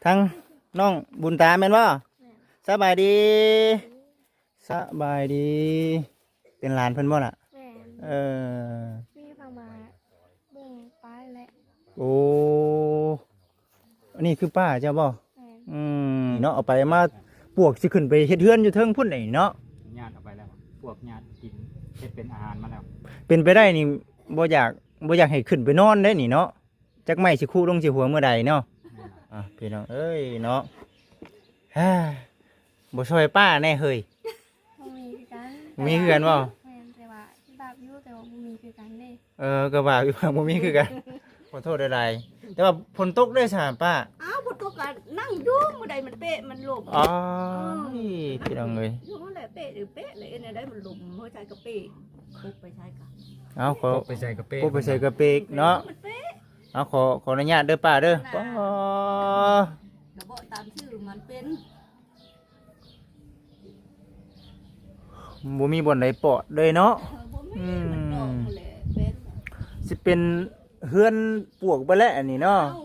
ทั้งน้องบุญตาแม่นบ่สบายดีสบายดี เป็นหลานเพิ่นบ่ล่ะแม่มีฟังมาบุ้งป้าและ โอ้อันนี้คือป้าเจ้าบ่ แม่ เนาะเอาไปมาปวกสิขึ้นไปเฮ็ดเฮือนอยู่เทิงพุ่นนี่เนาะ ญาติเอาไปแล้วพวกญาติกินเฮ็ดเป็นอาหารมาแล้ว เป็นไปได้นี่บ่อยากให้ขึ้นไปนอนได้นี่เนาะจักไม้สิคู่ลงสิหัวเมื่อใดเนาะพี่น้องเอ้ยเนาะฮ่าบ่ช่วยป้าแน่เฮ้ย บ่มีคือกัน มีคือกันบ่ แม่แต่ว่าบาปอยู่แต่ว่าบ่มีคือกันเด้ ก็ว่าอยู่ว่าบ่มีคือกันขอโทษหลายๆแต่ว่าฝนตกด้วยซะป้า อ้าวพอตกกันนั่งอยู่มื้อใดมันเป๊ะมันหลบ อ๋อพี่น้องเอ้ย อยู่นั่นแหละเป๊ะหรือเป๊ะเลยเนี่ยได้มันหลบหัวใจก็เป๊ะปุ๊บไปใช้กัน เอาขอ ไปใส่กระเป๊ะ พวกไปใส่กระเปกเนาะ มันเป๊ะ เอาขออนุญาตเด้อป้าเด้อป้า ก็บอกตามชื่อมันเป็น บ่มีบ่อนใดเปาะเลยเนาะ บ่มีมันดอกแหละเป็น สิเป็นเฮือนปวกไปแล้วอันนี้เนาะ เอ้า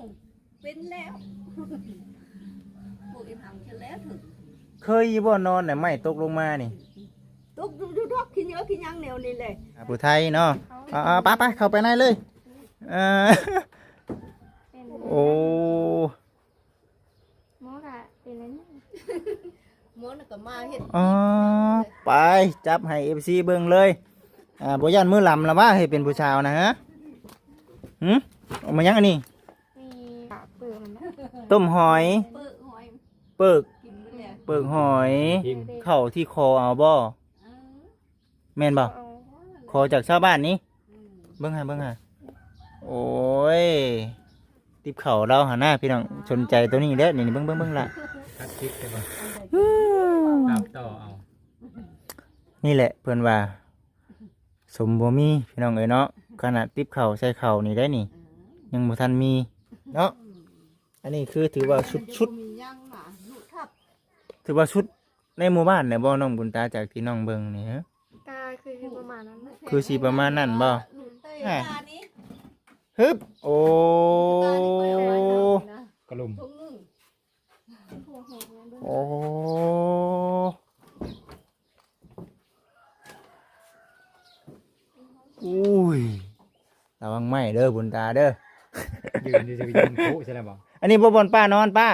เป็นแล้วพวกอีหังจะแล้วถึง เคยบ่นอนน่ะไม่ตกลงมานี่ ตกดูดอกขี้เหนียวขี้ยังแนวนี่เลย ผู้ไทยเนาะไปเข้าไปในเลยเออ เป็น โอ้ หมอกะเป็นอันนี้ หมอน่ะก็มาเฮ็ด ไปจับให้ FC เบิ่งเลยบ่ยันมือลำละว่าให้เป็นผู้ชาวนะฮะเอามายังอันนี้ มีปากเปลือกมันนะ ต้มหอย เปิดหอย เปิก กินไปแล้ว เปิกหอย ทิม เข้าที่คอเอาบ่ เออ แม่นบ่ เอา คอจากชาวบ้านนี้ อืม เบิ่งหาโอ้ยติบเข่าเราหาหน้าพี่น้องสนใจตัวนี้เด้อนี่เบิ่งละ ตัดคลิปได้บ่ตามต่อเอา นี่แหละเพิ่นว่า สมบ่มีพี่น้องเอ้ยเนาะขนาดติบเข่าใส่เข่านี่ได้นี่ ยังบ่ทันมีเนาะอันนี้คือถือว่าชุด มียังหมาหนูทับ ถือว่าชุดในหมู่บ้านเนี่ยบ่น้องบุญตาจากที่น้องเบิ่งนี่ฮะ กาคือประมาณนั้นนะ คือสิประมาณนั้นบ่ หนูเตยตานี้ ฮึบโอ้ ตานี้ไปเอาไว้นะ กระลุม ทุ่งนึง หัวหงเนี่ยด้วย โอ้อุ้ยระวังไหม้เด้อบุญตาเด้อ ยืนจะยืนคุใช่แล้วบ่ อันนี้บ่บ่อนป้านอนป้า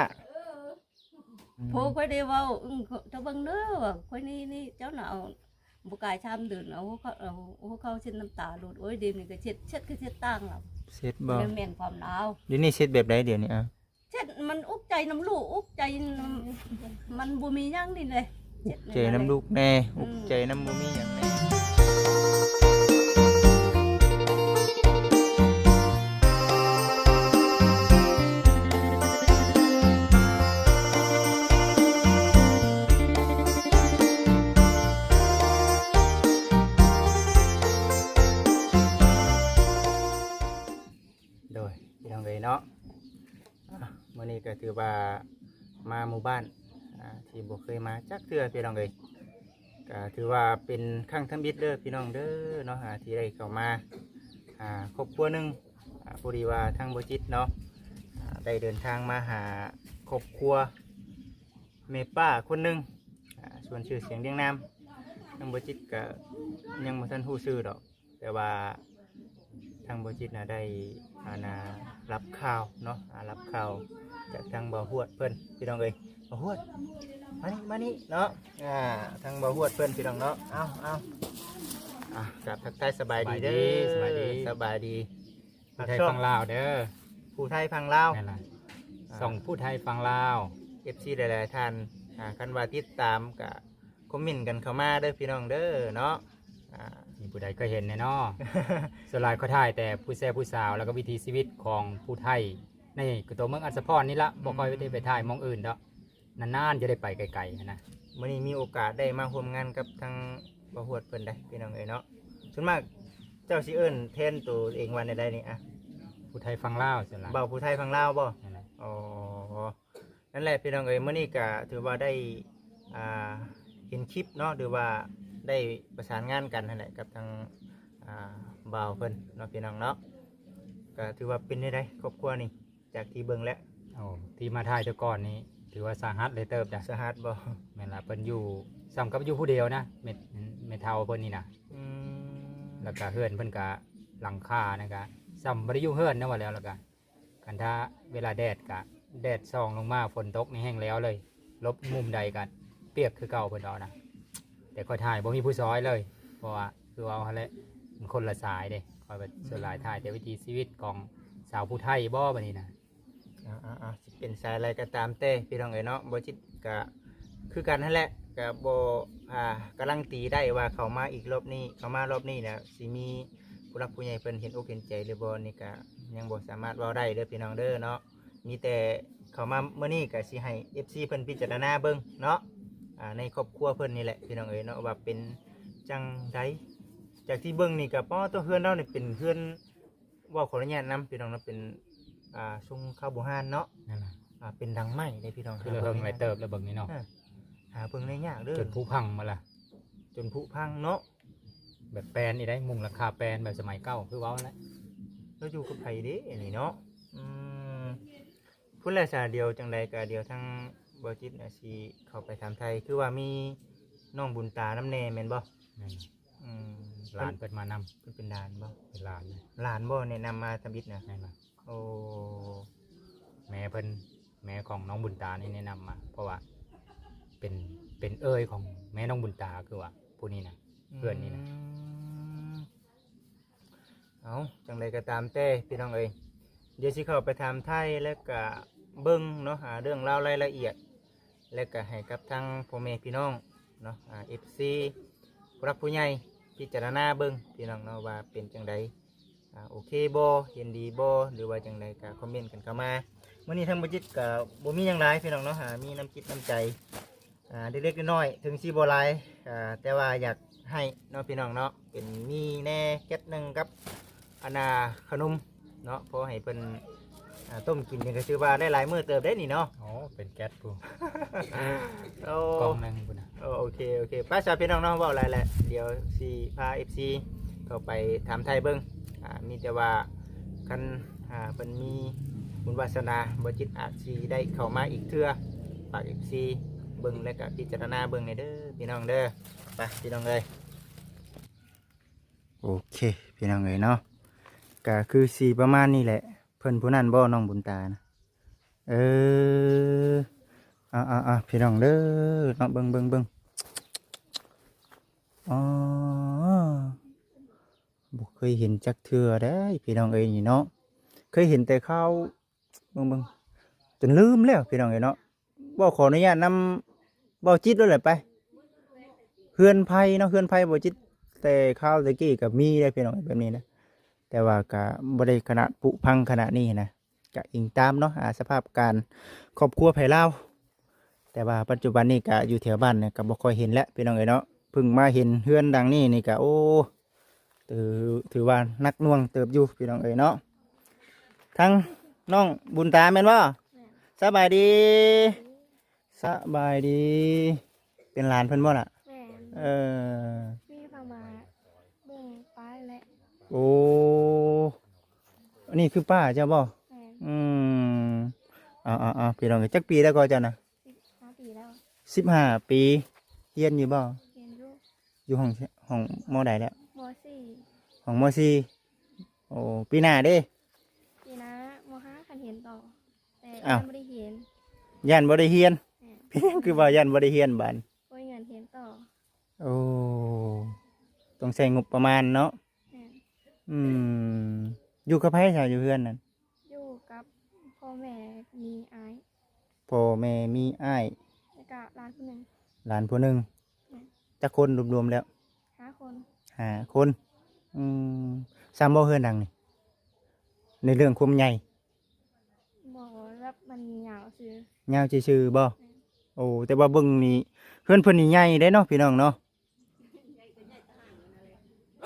โพค่อยได้เว้าถ้าเบิ่งเด้อว่าค่อยนี่เจ้าหน่ะเอาบ่กายชามเดินเอาเขาเช็ดน้ำตาหลุดโอ้ยเดี๋ยวนี้ก็เช็ดคือเช็ดตั้งแล้ว เสร็จบ่ แม่นความหนาว เดี๋ยวนี้เสร็จแบบใดเดี๋ยวนี้อ่ะ เช็ดมันอุกใจน้ำลูกอุกใจมันบ่มีหยังนี่เลยช็ด ใจน้ำลูกแน่อุกใจน้ำบ่มีหยังแน่โดยพี่น้องเอ้ยเนาะมื้อนี้ก็ถือว่ามาหมู่บ้านที่บ่เคยมาจักเทื่อพี่น้องเอ้ยก็ถือว่าเป็นครั้งทำบิดเด้อพี่น้องเด้อเนาะที่ได้เข้ามาครอบครัวหนึงพอดีว่าทางบ่จิตเนาะได้เดินทางมาหาครอบครัวแม่ป้าคนหนึงส่วนชื่อเสียงเรียงนามทางบ่จิตก็ยังบ่ทันฮู้ชื่อดอกแต่ว่าทางบ่จิตน่ะได้รับข่าวเนาะรับข่าวจากทางบ่ฮวดเพิ่นพี่น้องเอ้ยบ่ฮวดมานี่เนาะทางบ่ฮวดเพิ่นพี่น้องเนาะเอากับทักทายสบายดีเด้อสบายดี ผู้ไทยฟังลาวเด้อ ผู้ไทยฟังลาว นั่นล่ะส่องผู้ไทยฟังลาว FC หลายๆท่านคันว่าติดตามก็คอมเมนต์กันเข้ามาเด้อพี่น้องเด้อเนาะมีผู้ใดก็เห็นแน่เนาะ ส่วนหลายเขาถ่ายแต่ผู้แซ่ผู้สาวแล้วก็วิถีชีวิตของผู้ไทยในตัวเมืองอัศพรนี่ละบ่ค่อยได้ไปถ่ายหมองอื่นดอกนานๆจะได้ไปไกลๆนะ มื้อนี้มีโอกาสได้มาร่วมงานกับทางบ่ฮวดเพิ่นได้พี่น้องเอ้ยเนาะส่วนมากเจ้าสิเอิ้นแทนตัวเองว่าในใดนี่ผู้ไทยฟังลาวส่วนหลาย เบาผู้ไทยฟังลาวบ่ นั่นแหละ อ๋อนั่นแหละพี่น้องเอ้ยมื้อนี้ก็ถือว่าได้เห็นคลิปเนาะหรือว่าได้ประสานงานกันนั่นแหละกับทางเบาเพิ่นเนาะพี่น้องเนาะก็ถือว่าเป็นได้ครอบครัวนี่จากที่เบิ่งแล้ว โอ้ที่มาถ่ายแต่ก่อนนี้ถือว่าสาหัสเลยเติบจ้ะ สหัสบ่ แม่นล่ะเพิ่นอยู่ซ้ำกับอยู่ผู้เดียวนะเม็ดเท่าเพิ่นนี่นะ อืม แล้วก็เฮือนเพิ่นก็หลังคานะก็ซ้ำบ่ได้อยู่เฮือนนะว่าแล้วก็กันถ้าเวลาแดดก็แดดส่องลงมาฝนตกนี่แห้งแล้วเลยลบมุมใดกันเปียกคือเก่าเพิ่นเอานะแต่ค่อยถ่ายบ่มีผู้ซอยเลยเพราะว่าคือเอาหั่นแหละมันคนละสายเด้ค่อยไปส่วนหลายถ่ายแต่วิถีชีวิตของสาวผู้ไทยบ่บัดนี้นะ สิเป็นสายอะไรก็ตามแต่พี่น้องเอ๋ยเนาะบ่จิตก็คือกันนั่นแหละก็บ่กำลังตีได้ว่าเขามาอีกรอบนี้เขามารอบนี้เนี่ยสิมีผู้รักผู้ใหญ่เพิ่นเห็นอกเห็นใจหรือบ่นี่ก็ยังบ่สามารถเว้าได้เด้อพี่น้องเด้อเนาะมีแต่เขามาเมื่อนี้ก็สิให้ FC เพิ่นพิจารณาเบิ่งเนาะในครอบครัวเพิ่นนี่แหละพี่น้องเอ๋ยเนาะว่าเป็นจังไดจากที่เบิ่งนี่ก็ป้อตัวเฮือนเรานี่เป็นเฮือนเว้าขออนุญาตนํพี่น้องเนาะเป็นทรงข้าวโบราณเนาะ นั่นล่ะ เป็นดังไม้เลยพี่น้อง คือเราเฮิงไว้เติบแล้วเบิ่งนี่เนาะ หาเพิ่งได้ยากเด้อ จนผู้พังมาล่ะ จนผุพังเนาะ แบบแปลนนี่ได้มุงราคาแปลนแบบสมัยเก่าคือเว้าแล้ว เราอยู่กับไผเด้นี่เนาะพุ่นละสาเดียวจังใดก็เดียวทั้งบ่จิตน่ะสิเข้าไปถามไทยคือว่ามีน้องบุญตาน้ำแน่แม่นบ่ นั่น อืม หลานเปิดมานำ เพิ่นเป็นหลานบ่ เป็นหลานเลย หลานบ่แนะนำมาทำบิดน่ะ นั่นล่ะ โอ้ แม่เพิ่นแม่ของน้องบุญตานี่แนะนำมา เพราะว่าเป็นเอ้ยของแม่น้องบุญตาคือว่าผู้นี้นะ เพื่อนนี่นะ เอาจังใดก็ตามแต่พี่น้องเอ้ยเดี๋ยวสิเข้าไปถามไทยแล้วก็เบิ่งเนาะหาเรื่องราวรายละเอียด แล้วก็ให้กับทางพ่อแม่พี่น้องเนาะFC ผู้รักผู้ใหญ่พิจารณาเบิ่งพี่น้องเนาะว่าเป็นจังใดโอเคบ่เห็นดีบ่หรือว่าจังใดก็คอมเมนต์กันเข้ามามื้อนี้ทางบ่จิตก็บ่มีหยังหลายพี่น้องเนาะมีน้ำจิตน้ำใจเล็กๆน้อยๆถึงสิบ่หลายแต่ว่าอยากให้เนาะพี่น้องเนาะเป็นมีแหน่แก๊สหนึงกับอันน่ะขนมเนาะพอให้เพิ่นต้มกินนี่ก็ถือว่าได้หลายมื้อเติบได้นี่เนาะ อ๋อเป็นแก๊สผู้ โอ้ กล่องหนึงพุ่นน่ะ โอเคป้าชาวพี่น้องเนาะเว่าอะไรแหละเดี๋ยวซีพา FC เข้าไปถามไทยเบิ้งมีแต่ว่าคันเป็นมีบุญวาสนาบจิตอาจสีได้เข้ามาอีกเทื่อฝาก FC เบิ้งแล้วก็พิจารณาเบิ้งในเด้อพี่น้องเด้อไปพี่น้องเลยโอเคพี่น้องเลยเนาะก็คือสีประมาณนี้แหละเพิ่นผู้นั้นบ่น้องบุญตานะพี่น้องเด้อเนาะเบิ่งอ๋อบ่เคยเห็นจักเทื่อได้พี่น้องเอ้ยนี่เนาะเคยเห็นแต่ข้าวเบิ่งจนลืมแล้วพี่น้องเอ้ยเนาะบ่ขออนุญาตนำบ่จิตด้วยแหละไปเฮือนไผเนาะเฮือนไผบ่จิตแต่ข้าวตะกี้ก็มีได้พี่น้องแบบนี้นะแต่ว่าก็บ่ได้ขนาดผุพังขนาดนี้นะก็อิงตามเนาะสภาพการครอบครัวไผลาวแต่ว่าปัจจุบันนี้ก็อยู่แถวบ้านเนี่ยก็บ่ค่อยเห็นแล้วพี่น้องเอ้ยเนาะเพิ่งมาเห็นเฮือนดังนี้นี่ก็โอ้ถือว่านักหน่วงเติบอยู่พี่น้องเอ้ยเนาะทั้งน้องบุญตาแม่นบ่สบายดีสบายดี เป็นหลานเพิ่นบ่ล่ะ แม่น เออ มีฟังมาเบิ่งป้าและ โอ้อันนี้คือป้าเจ้าบ่ แม่น อืมพี่น้องเอ้ยจักปีแล้วก็เจ้านะ 15 ปีแล้ว 15 ปีเรียนอยู่บ่ เรียนอยู่ อยู่ห้องมอใดแล้ว ม ห้องมสี่โอ้ปีหน้าเด้ .4 ปีนะม .5 คันเห็นต่อ แต่ อ้าว ยังไม่ได้เห็น ยันบ่ได้เรียน แม่น เพียงคือว่ายันบ่ได้เรียนบัด โอ้ยเงินเห็นต่อ โอ้ต้องใช้งบประมาณเนาะ แม่น อืมอยู่กับไผซะอยู่เฮือนนั่น อยู่กับพ่อแม่มีอาย พ่อแม่มีอ้าย แล้วก็หลานผู้หนึ่ง หลานผู้หนึงจักคนรวมๆแล้ว 5 คน 5 คนซ้ำบ่เฮือนดังนี่ในเรื่องความใหญ่ บอกว่าแบบมันยาวซื่อย าวซื่อๆบ่โอ้แต่ว่าเบิ่งนี่เฮือนเพิ่นนี่ใหญ่เด้เนาะพี่น้องเนาะ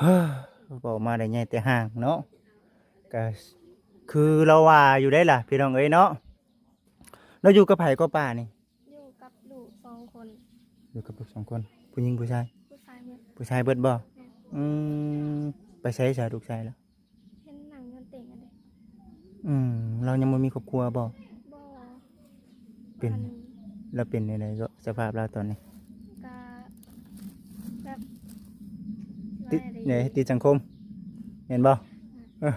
เฮ้อบอกมาได้ใหญ่แต่ห่างเนาะก็คือเราว่าอยู่ได้ล่ะพี่น้องเอ้ยเนาะเราอยู่กับไผก็ป่านี่ อยู่กับลูก2 คน อยู่กับลูก2 คนผู้หญิงผู้ชาย ผู้ชายเมื่อ ผู้ชายเบิดบ่อืมไปใช้สายลูกชายแล้ว เห็นหนังยนต์เต่งกันเลย เรายังบ่มีครอบครัวบ่ บ่ เป็น มัน เราเป็นในก็สภาพเราตอนนี้ ก็แบบ ติด ว่าอะไร เนี่ยติดสังคมเห็นบ่เออ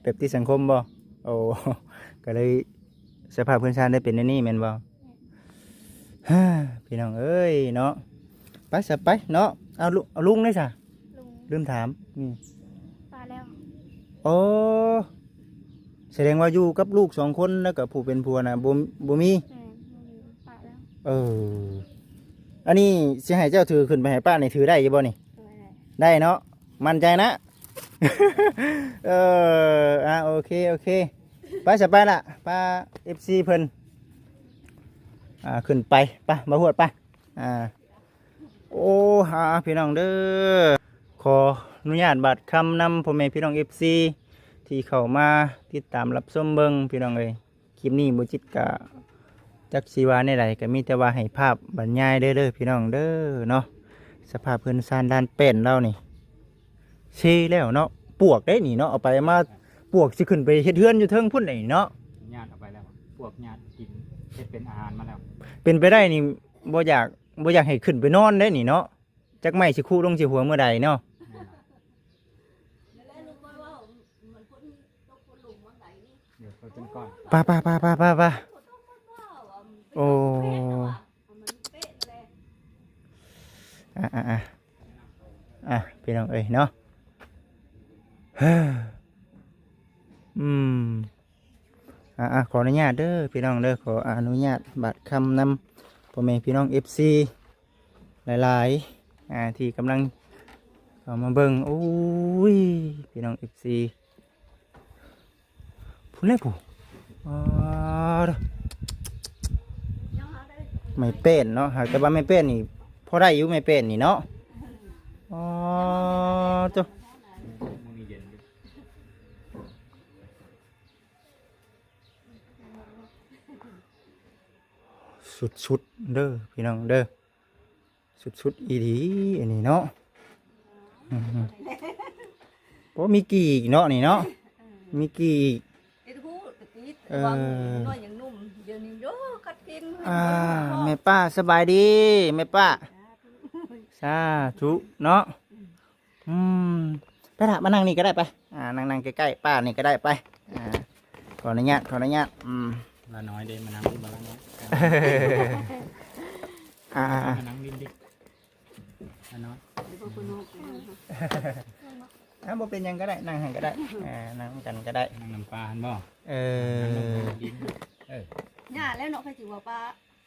แบบติดสังคมบ่โอ้ ก็เลยสภาพพื้นชาติได้เป็นในนี่แม่นบ่ฮ่าพี่น้องเอ้ยเนาะไปซะไปเนาะเอาลุงได้ซะ ลุง ลืมถามนี่ ปลาแล้ว โอ้แสดงว่าอยู่กับลูก2คนแล้วก็ผู้เป็นผัวน่ะบ่มี ปลาแล้ว เอออันนี้สิให้เจ้าถือขึ้นไปให้ป้านี่ถือได้อยู่บ่นี่ ตัวอะไร ได้เนาะมั่นใจนะ เออโอเคไปจะไปละป้า FC เพิ่นขึ้นไปป่ะมาหวดป่ะโอ้พี่น้องเด้อขออนุญาตบัตรคำนำพ่อแม่พี่น้อง FC ที่เข้ามาติดตามรับชมเบิ่งพี่น้องเอ้ยคลิปนี้บ่จิตกะจักสิว่าในใดก็มีแต่ว่าให้ภาพบรรยายเด้อพี่น้องเด้อเนาะสภาพเพิ่นซานด้านเป็นเรานี่เชแล้วเนาะปวกได้นี่เนาะเอาไปมาปวกสิขึ้นไปเฮ็ดเฮือนอยู่เทิงพุ่นนี่เนาะ ญาติเอาไปแล้วพวกญาติกินเฮ็ดเป็นอาหารมาแล้ว เป็นไปได้นี่บ่อยากให้ขึ้นไปนอนได้นี่เนาะจักไม่สิคู่ลงสิหัวเมื่อใดเนาะ เดี๋ยวเขาจนก่อน ป้าโอ้พี่น้องเอ้ยเนาะ ขออนุญาตเด้อพี่น้องเด้อขออนุญาตบัตรคำนำพ่อแม่พี่น้อง FC หลายๆที่กำลังเข้ามาเบิ่งโอ้ยพี่น้อง FC พูดเลยผู้เด้อไม่เป็นเนาะหากแต่ว่าไม่เป็นนี่พอได้อยู่ไม่เป็นนี่เนาะจ้ะ มื้อนี้เย็นอยู่ สุดเด้อพี่น้องเด้อสุดอีดีอันนี้เนาะเพราะมีกี่อีกเนาะนี่เนาะมีกี่อีก ไอ้ทูตะกี้ เออ วางน้อยอย่างนุ่มเดี๋ยวนี้โยกัดกิน แม่ป้าสบายดีแม่ป้าสาธุเนาะไปละมานั่งนี่ก็ได้ไปนั่งใกล้ๆป้านี่ก็ได้ไปขออนุญาตละน้อยเด้มานั่งที่บ้านละน้อยมานั่งริมดิละน้อย บ่เป็นหยังก็ได้นั่งหันก็ได้นั่งกันก็ได้ นั่งน้ำปลาหันบ่ นั่งลงบน ดิน หญ้าแล้วเนาะใครถือว่าป้า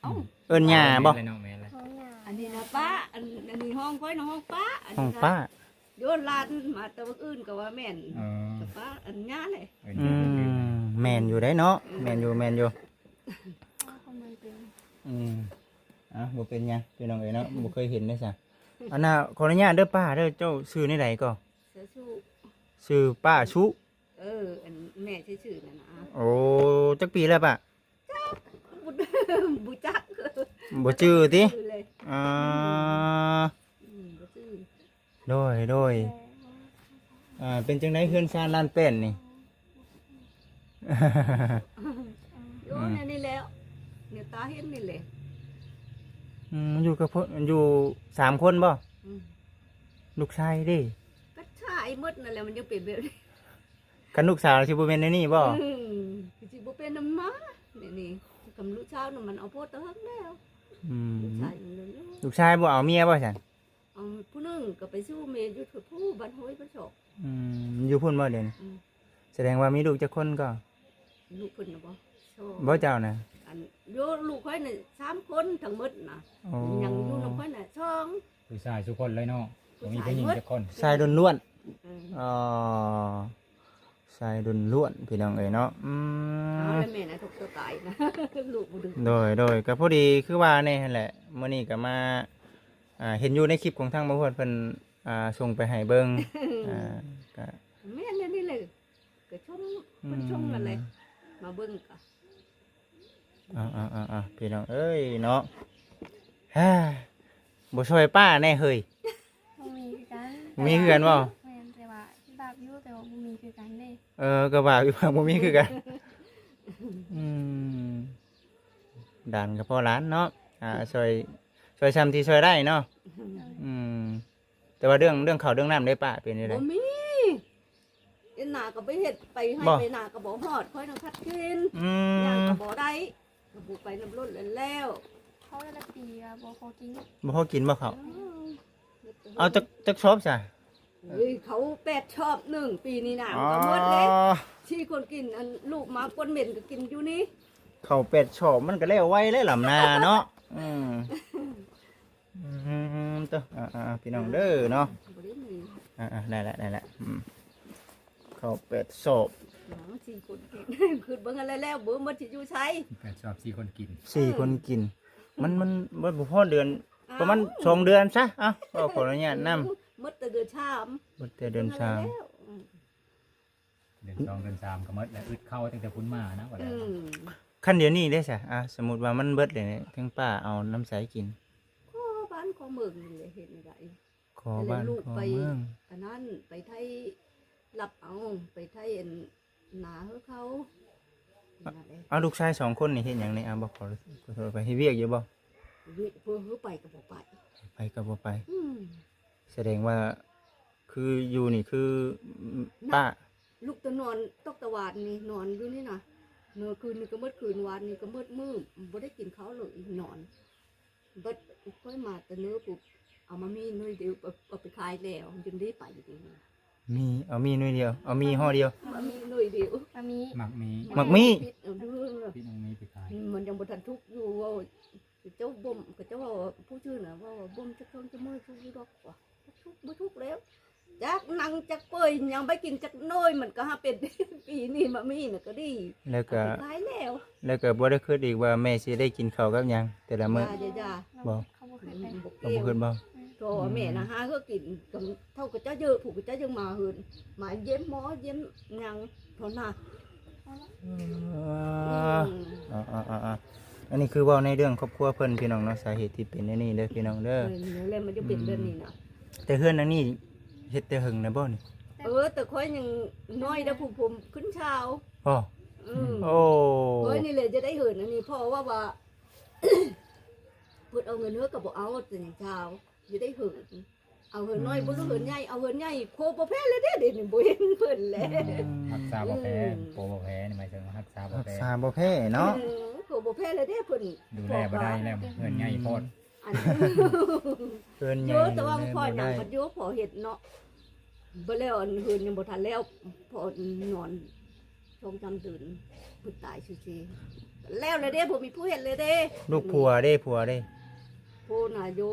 เอ้า เอิ้นหญ้าบ่ แม่นเลยเนาะแม่นเลย ท้องหยา อันนี้นะป้าอันนี้ห้องค่อยนะห้องป้าอัน ของ นี้นะ ป้า โยนลานมาแตะวันอื่นก็ว่าแม่น เออ แต่ป้าอันหญ้าเลย แม่นอยู่ได้เนาะแม่นอยู่ เขามันเป็น บ่เป็นหยังพี่น้องเอ้ยเนาะบ่เคยเห็นได้ซะอันน่ะขออนุญาตเด้อป้าเด้อเจ้าชื่อในใดก็ เสือชู ชื่อป้าชุ อันแม่ชื่อนั่นนะ โอ้จักปีแล้วป้า บุจัก บ่ชื่อติ ชื่อเลย อ่า บ่ชื่อ โดยเป็นจังได๋เฮือนซานลานเป็นนี่ โยนอันนี้แล้วเนี่ยตาเห็นนี่แหละ อยู่กับพ่ออยู่3คนบ่ อืม ลูกชายเด้ ก็ใช่หมดนั่นแหละมันยังเป็นแบบนี้ กันลูกสาวสิบ่แม่นในนี่บ่ คือสิบ่เป็นน้ำมานี่กำลูกเช้าน่ะมันเอาโพดตะหักแล้ว อืม ลูกชายมันเลย ลูกชายบ่เอาเมียบ่ซั่น เอาผู้หนึงก็ไปสู้เมย์อยู่กับผู้บ้านห้วยบ้านโศก อยู่พุ่นบ่เด่น อืม แสดงว่ามีลูกจักคนก็ ลูกเพิ่นน่ะบ่โช บ่เจ้าน่ะ อันโยลูกค่อยน่ะ3คนทั้งหมดน่ะ อ๋อ ยังอยู่นำค่อยน่ะ2 ผู้ชายทุกคนเลยเนาะบ่มีผู้หญิงจักคน ชายล้วน เออ ๆชายล้วนๆพี่น้องเอ้ยเนาะเอาแล้วแม่น่ะทุกตัวตายนะ ลูกบ่ดึง โดยก็พอดีคือว่านี่นั่นแหละมื้อนี้ก็มาเห็นอยู่ในคลิปของทางบ่ฮวดเพิ่นส่งไปให้เบิ่งก็ แม่นนี่เลยก็ชมมันชมนั่นแหละมาเบิ่งก็ พี่น้องเอ้ยเนาะฮ่าบ่ช่วยป้าแน่เฮ้ย บ่มีคือกัน มีคือกันบ่ แม่นแต่ว่าบาปอยู่แต่ว่าบ่มีคือกันเด้ ก็ว่าอยู่ว่าบ่มีคือกัน ด่านกับพ่อร้านเนาะช่วยซ้ำที่ช่วยได้เนาะอืมแต่ว่าเรื่องข้าวเรื่องน้ำได้ป้าเป็นยังไง บ่มีเอ็นหนาก็ไปเฮ็ดไปให้ บ่ ไปหนาก็บ่ฮอดค่อยนำพัดกิน อื ย่าง ม ก็บ่ได้ก็บุกไปน้ำล้นแล้ว เขาได้ละปีอะบ่พอกิน บ่พอกินบ่เขาว อืม เอาจักชอบจ้ะ เฮ้ยเขาแปดชอบหนึ่งปีนี้น่ะ อ๋อ ก็หมดเลยที่คนกินอันลูกหมาปนเหม็นก็กินอยู่นี่ ข้าวเป็ดชอบมันก็แล้วไว้เลยลำนาเนาะอืมตัวพี่น้องเด้อเนาะ บ่ได้มี ได้ละข้าวเป็ดชอบ หมาสี่คนกิน คือเบิ่งอะไรแล้วเบิ่งมันสิอยู่ใช้ แต่ชอบ4คนกิน 4 คนกิน มันบ่พอเดือน ประมาณ2 เดือนซะเอ้าก็ขออนุญาตนำ หมดแต่เดือนชาม บ่แต่เดือนชาม บิ่งอะไรแล้วอืม เดือน2เดือน3ก็หมดแล้วอึดเข้าตั้งแต่คุณมานะว่าแล้ว อืม ขั้นเดี๋ยวนี้ได้ซะสมมุติว่ามันเบิดเลยเนี่ยทั้งป้าเอาน้ำใสกิน ข้อบ้านข้อเมืองนี่แหละเห็นอะไร ขอบ้าน ลูก ขอ ไป เมือง อันนั้นไปไทยรับเอาไปไทยอันหนาเขานั่นแหละ เอาลูกชาย2 คนนี่เฮ็ดหยังนี่บ่ขอโทษไปเฮ็ดเวียกอยู่บ่ เพื่อเขาไปก็บอกไป ไปก็บ่ไป อืม แสดงว่าคืออยู่นี่คือป้า ลูกตะนอนตกตะวานนี่นอนอยู่นี่นะนอนคืนนี้ก็มืดคืนวานนี่ก็มืดมืดบ่ได้กินข้าวเลยนอนบัดค่อยมาแต่เนื้อปุ๊บเอามามีหน่อยเดียวเอาไปขายแล้วจึงได้ไปอยู่ดีนะ มีหน่วยเดียวเอามีห่อเดียว มามีหน่อยเดียว มามี หมักมี หมักมี่ พิษเอาด้วย พี่น้องมีไปขาย มันยังบ่ทันทุกข์อยู่ว่าเจ้าบ่มกับเจ้าว่าผู้ชื่อน่ะว่าบ่มจะเครื่องจะมือทุกข์อยู่ดอกว่าทุกข์บ่ทุกข์แล้วจักนั่งจักเปื่อยยังไปกินจักน้อยมันก็หาเป็น ปีนี้มามีน่ะก็ดี แล้วก็ ขายแล้ว บ่ได้คิดอีกว่าแม่สิได้กินข้าวกับหยังแต่ละมื้อ อย่า บ่ เขาบ่เคยไป บอก ก็ เอ บ่ ว คิดบ่ โตแม่นะหาก็กินกับเท่ากับเจ้าเยอะผูกกับเจ้ายังมาหืนมาเย็มหมอเย็มยังเท่าน่ะ อันนี้คือเว้าในเรื่องครอบครัวเพิ่นพี่น้องเนาะสาเหตุที่เป็นอันนี้เด้อพี่น้องเด้อ แล้วมันจะเป็นเรื่องนี้นะ แต่เฮือนอันนี้เฮ็ดแต่หึงนะบ่นี่ แต่ค่อยยังน้อยได้ผูกผมขึ้นเช้า อ้อ อืม โอ้ เฮ้ยนี่เลยจะได้เหินอันนี้เพราะว่า พูดเอาเงินเนื้อกับบอกเอาแต่อย่างเช้าจะได้เหินเอาเหินน้อยบ่รู้เหินใหญ่เอาเหินใหญ่โคประเภทเลยเด้อเดี๋ยวนี้บ่เห็นเพิ่นแล้ว รักษาบ่แพ้โปรบ่แพ้นี่หมายถึงรักษาบ่ รัก แพ้ ษาบ่แพ้เนาะ โคประเภทเลยเด้อเพิ่น ดูแลบ่ได้แล้วเงินใหญ่โพด อัน เพิ่นให เย ญ่ อะแต่ว่าพ่อ บ่ หนั ได้ งมันเยอะพอเห็ดเนาะบ่แล้วอันเหินยังบ่ทันแล้วพอนอนชงจำตื่นผู้ตายซื่อๆแล้วเลยเด้ผมมีผู้เห็นเลยเด้ ลูกผัวเด้โพน่ะโย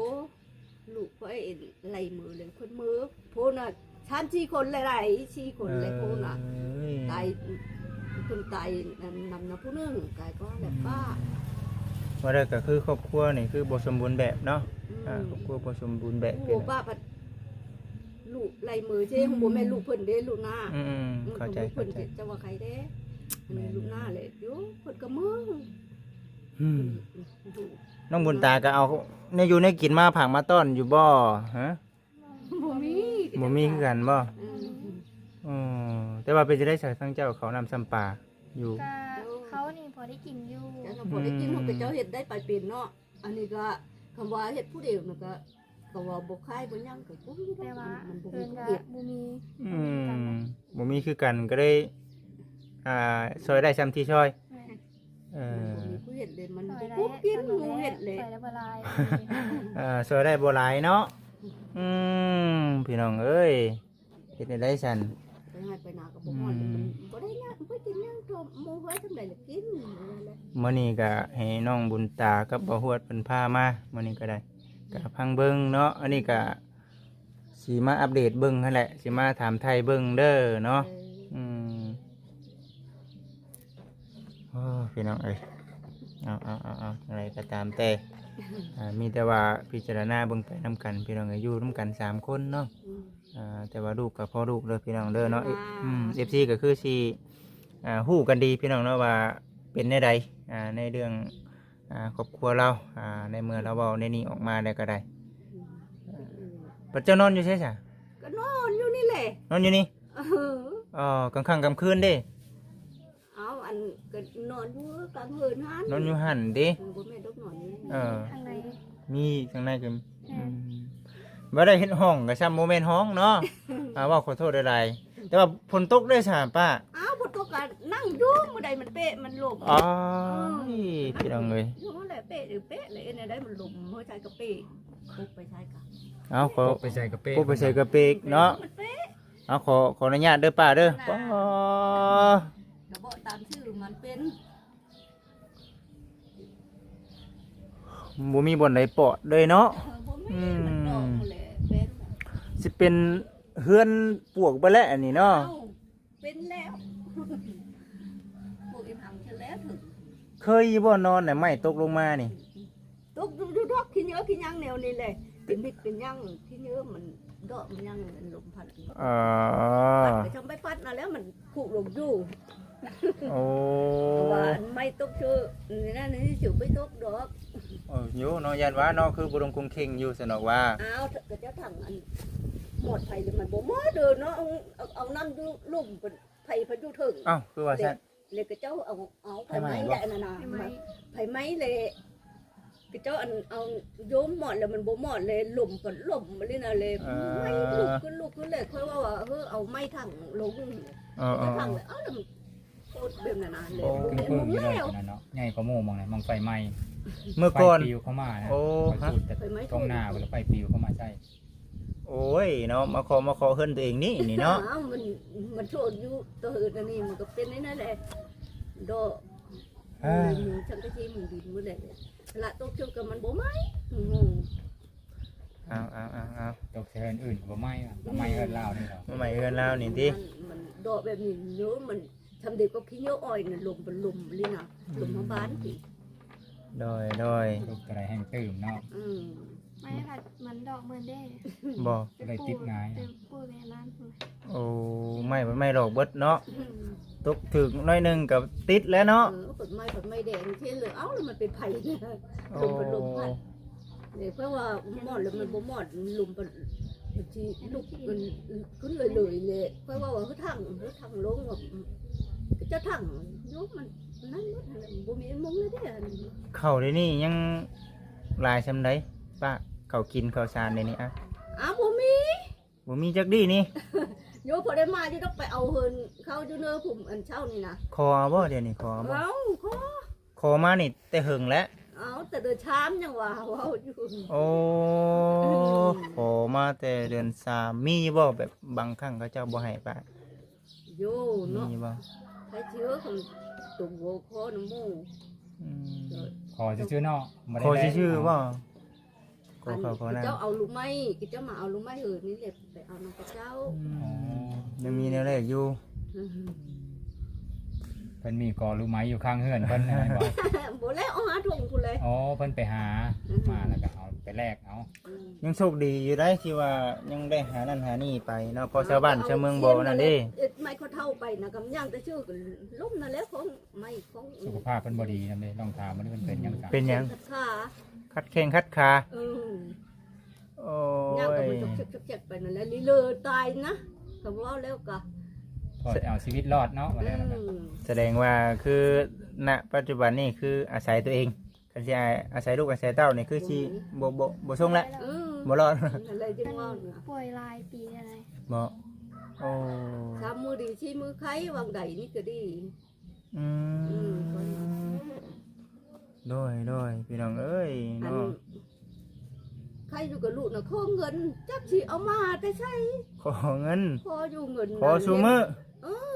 ลูกค่อยไล่มือเลยคนมือโพน่ะชั้น4คนหลายๆ4คนเลยโพน่ะ เอ้ย ตายคนตายนำนะผู้หนึงกายก็แบบป้า ว่าได้ก็คือครอบครัวนี่คือบ่สมบูรณ์แบบเนาะ อืม ครอบครัวบ่สมบูรณ์แบบ โอ้ เป็น ป้าพัดลูกไล่มือเจ้ของบ่แม่นลูกเพิ่นเด้ลูกหน้า อืมเข้าใจ เพิ่นจะว่าใครเด้อันนี้ลูกหน้าเลยโยเพิ่นก็มือ อืม ดู น้องบุญตาก็เอาในอยู่ในกินมาผักมาต้อนอยู่บ่ฮะ บ่มี บ่มีคือกันบ่ อืม อ๋อแต่ว่าเป็นจะได้ใส่ทั้งเจ้าเขานำซ้ำปลาอยู่ ก็เขานี่พอได้กินอยู่ แต่ถ้าบ่ได้กินของเจ้าเฮ็ดได้ไปเป็นเนาะอันนี้ก็คำว่าเฮ็ดผู้เดียวมันก็ว่าบ่คายบ่หยังก็บ่มี แต่ว่า มันบ่ เพิ่ มี น ผู้ ก็ เดียว บ่มี อืมบ่มีคือกันก็ได้ซอยได้ซ้ำที่ซอยเออ บ่มีผู้เฮ็ดเลยมัน ซอย บ่ ได้ ปุ๊บกิน ซ ห อย มู ได้ เฮ็ดเลย ซอยได้บ่หลาย ซอยได้บ่หลายเนาะอืมพี่น้องเอ้ยเฮ็ดได้ซั่น ไปให้ไปนาก็บ่ฮอดมันบ่ได้หยังบ่กินหยังก็หมูเฮ้ยจังได๋ล่ะกินนั่นแหละ มื้อนี้ก็ให้น้องบุญตากับบ่ฮวดเพิ่นพามามื้อนี้ก็ได้ก็พังเบิ่งเนาะอันนี้ก็สิมาอัปเดตเบิ่งนั่นแหละสิมาถามไทยเบิ่งเด้อเนาะอืมโอ้พี่น้องเอ้ยเอาอะไรก็ตามแต่มีแต่ว่าพิจารณาเบิ่งไปนํกันพี่น้องเอ้ยอยู่นํกัน3คนเนาะ อืม แต่ว่าลูกกับพ่อลูกเด้อพี่น้องเด้อเนาะFC ก็คือสิฮู้กันดีพี่น้องเนาะว่าเป็นแนวใดในเรื่องครอบครัวเราในเมื่อเราเว้าในนี้ออกมาได้ก็ได้ปัจเจ้านอนอยู่ใช่จ้ะ ก็นอนอยู่นี่แหละ นอนอยู่นี่ เออ อ๋อกลางค่ำกลางคืนเด้ เอาอันก็นอนอยู่กลางคืนหัน นอนอยู่หั่นเด้ บ่แม่ ทางใน มีข้างในคือ แม่น บ่ได้เฮ็ดห้องก็ซ้ำโมเมนต์ห้องเนาะ ว่าขอโทษหลายๆแต่ว่าฝนตกได้ซะป้า อ้าวพอตัวกันนั่งอยู่มื้อใดมันเป๊ะมันหลบ อ๋อพี่น้องเอ้ย อยู่นั่นแหละเป๊ะหรือเป๊ะเลยเนี่ยได้มันหลบเมื่อใช้กระเป๊ะปุ๊บไปใช้กัน เอาขอ พกไปใส่กระเป้ พวกไปใส่กระเปกเนาะ มันเป๊ะ เอาขออนุญาตเด้อป้าเด้อป้าก ระบอกตามชื่อมันเป็น บ่มีบ่อนใดเปาะเลยเนาะ บ่มีมันดอกแหละเป็น สิเป็นเฮือนปวกไปแล้วอันนี้เนาะ เอ้าเป็นแล้วพวกอีพังเฉแล้วถึง เคยอยู่บ่นอนน่ะไม้ตกลงมานี่ ตกดูดอกขี้เยอะขี้ยังแนวนี้เลยเป็นมิดเป็นยังขี้เยอะมันดอกมันยังมันลมพัด อ๋อ ไปทำไปพัดมาแล้วมันขู่ลงอยู่ โอ้ ว่าไม่ตกชื่อนี่นั่นนี่ชื่อไม่ตกดอก อยู่เนาะยันว่าเนาะคือบ่ต้องคงเข่งอยู่สนอกว่า อ้าวก็จะถังอันหมดไผเลยมันบ่หมดเด้อเนาะเอาน้ำอยู่ลุ่มเป็นไผพายุถึง อ้าวคือว่าซั่น เลยก็เจ้าเอาไผ ไผไหม้ ไม้ บ่ แหละนั่นน่ะ ใช่ไหม ไผไม้เลยก็เจ้าอันเอาโยมหมดแล้วมันบ่หมดเลยหล่มก็หล่มมาเลยนะเลยไม่ลุกขึ้นเลยค่อยว่าเอาไม้ถังลง เออ ถังเลยแล้วมันโคตรแบบนั้นเลย คือพึ่งอยู่เลยตอนนั้นเนาะใหญ่กว่าหมู่มองไหนมองไฟไหม้ เมื่อก่อน ไฟปิวเข้ามานะ โอ้ ไฟสูดแต่ตรงหน้าเวลาไฟปิวเข้ามาใช่ โอ้ยเนาะมาขอเฮือนตัวเองนี่เนาะ มันโชดอยู่ตัวอื่นอันนี้มันก็เป็นนั่นแหละดอก มึงฉันก็ชี้มึงดินมือเลยละตกเชื่อกับมันบ่ไหมงง เอา ตกเชิญอื่นก็ไม่อะบ่ไม่เอินเล่านี่หรอ มาใหม่เฮือนแล้วนี่ติ มันดอกแบบนี้เยอะมันทำเด็กก็ขี้เยอะอ้อยน่ะลมเป็นลมเลยนะลมมาบ้านสิ โดย ลูกอะไรแห้งตื่มเนาะ ไม่ผัดมันดอกเหมือนเด้ บ่ เลยติดง่าย เป็นปูในร้านปู โอ้ไม่ดอกเบิดเนาะตกถึกน้อยหนึงกับติดแล้วเนาะ ผลไม้แดงเช่นเลยเอ้าแล้วมันเป็นไผ่เนี่ย โอ้ ลมเป็นลมพัดเนี่ยเพราะว่าหมอดแล้วมันบ่หมอดลมเป็นทีลูกมันขึ้นเลยเพราะว่าเขาถังลงแบบจะถังยกมันนั่นบ่มีมุ้งเลยเด้อ เข้าได้นี่ยังหลายซำใดป้าเขากินข้าวสารในนี้อ่ะ บ่มี บ่มีจักดีนี่ โยพอได้มาที่ต้องไปเอาเฮินเข้าอยู่เนื้อผมอันเช่านี่นะ ขอบ่เดี๋ยวนี้ขอบ่ เอาขอ ขอมานี่แต่หึงแล้ว เอาแต่เดินช้ามยังว่าว้าวอยู่ โอ้ขอมาแต่เดือน3มีบ่แบบบางครั้งเขาเจ้าบ่ให้ป้า โยเนาะ มีบ่ ใช้เชื้อของตุ่มหัวคอน้ำมูก อืม ขอชื่อเนาะบ่ได้ ขอ แลก ชื่อๆบ่ขอ อัน ขอนั่น เจ้าเอาลูกไม้กิเจ้ามาเอาลูกไม้เหินนี่แหละไปเอาน้องเจ้า อ๋อ ยังมีแนวแรกอยู่ เพิ่นมีกอรู้ไหมอยู่ข้างเฮือนเพิ่นอะไรบ่ บ่แล้วเอาหาถุงคุณเลย อ๋อเพิ่นไปหามาแล้วก็เอาไปแลกเอา ยังโชคดีอยู่ได้ที่ว่ายังได้หานั่นหานี่ไปเนาะพอชาวบ้านชาวเมืองบ่นั่นเด้ ไม่เขาเท่าไปนะกำย่างแต่ชื่อกันล้มนั่นแหละของไม่ของ สุขภาพเพิ่นบ่ดีนำเด้ลองถามมันเพิ่นเป็นหยังจัง เป็นหยัง ขา คัดแข้งคัดขา เออ โอ้ ย่างกับ ย มันจกไปนั่นแหละลิเลยตายนะคำว่าแล้วก็ พอจะเอาชีวิตรอดเนาะว่าแล้วก็ แสดงว่าคือณปัจจุบันนี่คืออาศัยตัวเองคันสิอาศัยลูกอาศัยเต้านี่คือสิบ่ส่งแล้วบ่รอด อะไรจังว่าเนี่ย ป่วยลายปีอะไร บ่โอ้ ทำมือดีชี้มือไข้วางใดนี่ก็ดี อืมโดยพี่น้องเอ้ย อัน เนาะ ใครอยู่กับลูกน่ะขอเงินจักสิเอามาแต่ใช่ ขอเงิน ขออยู่เงิน ขอซุมื้อ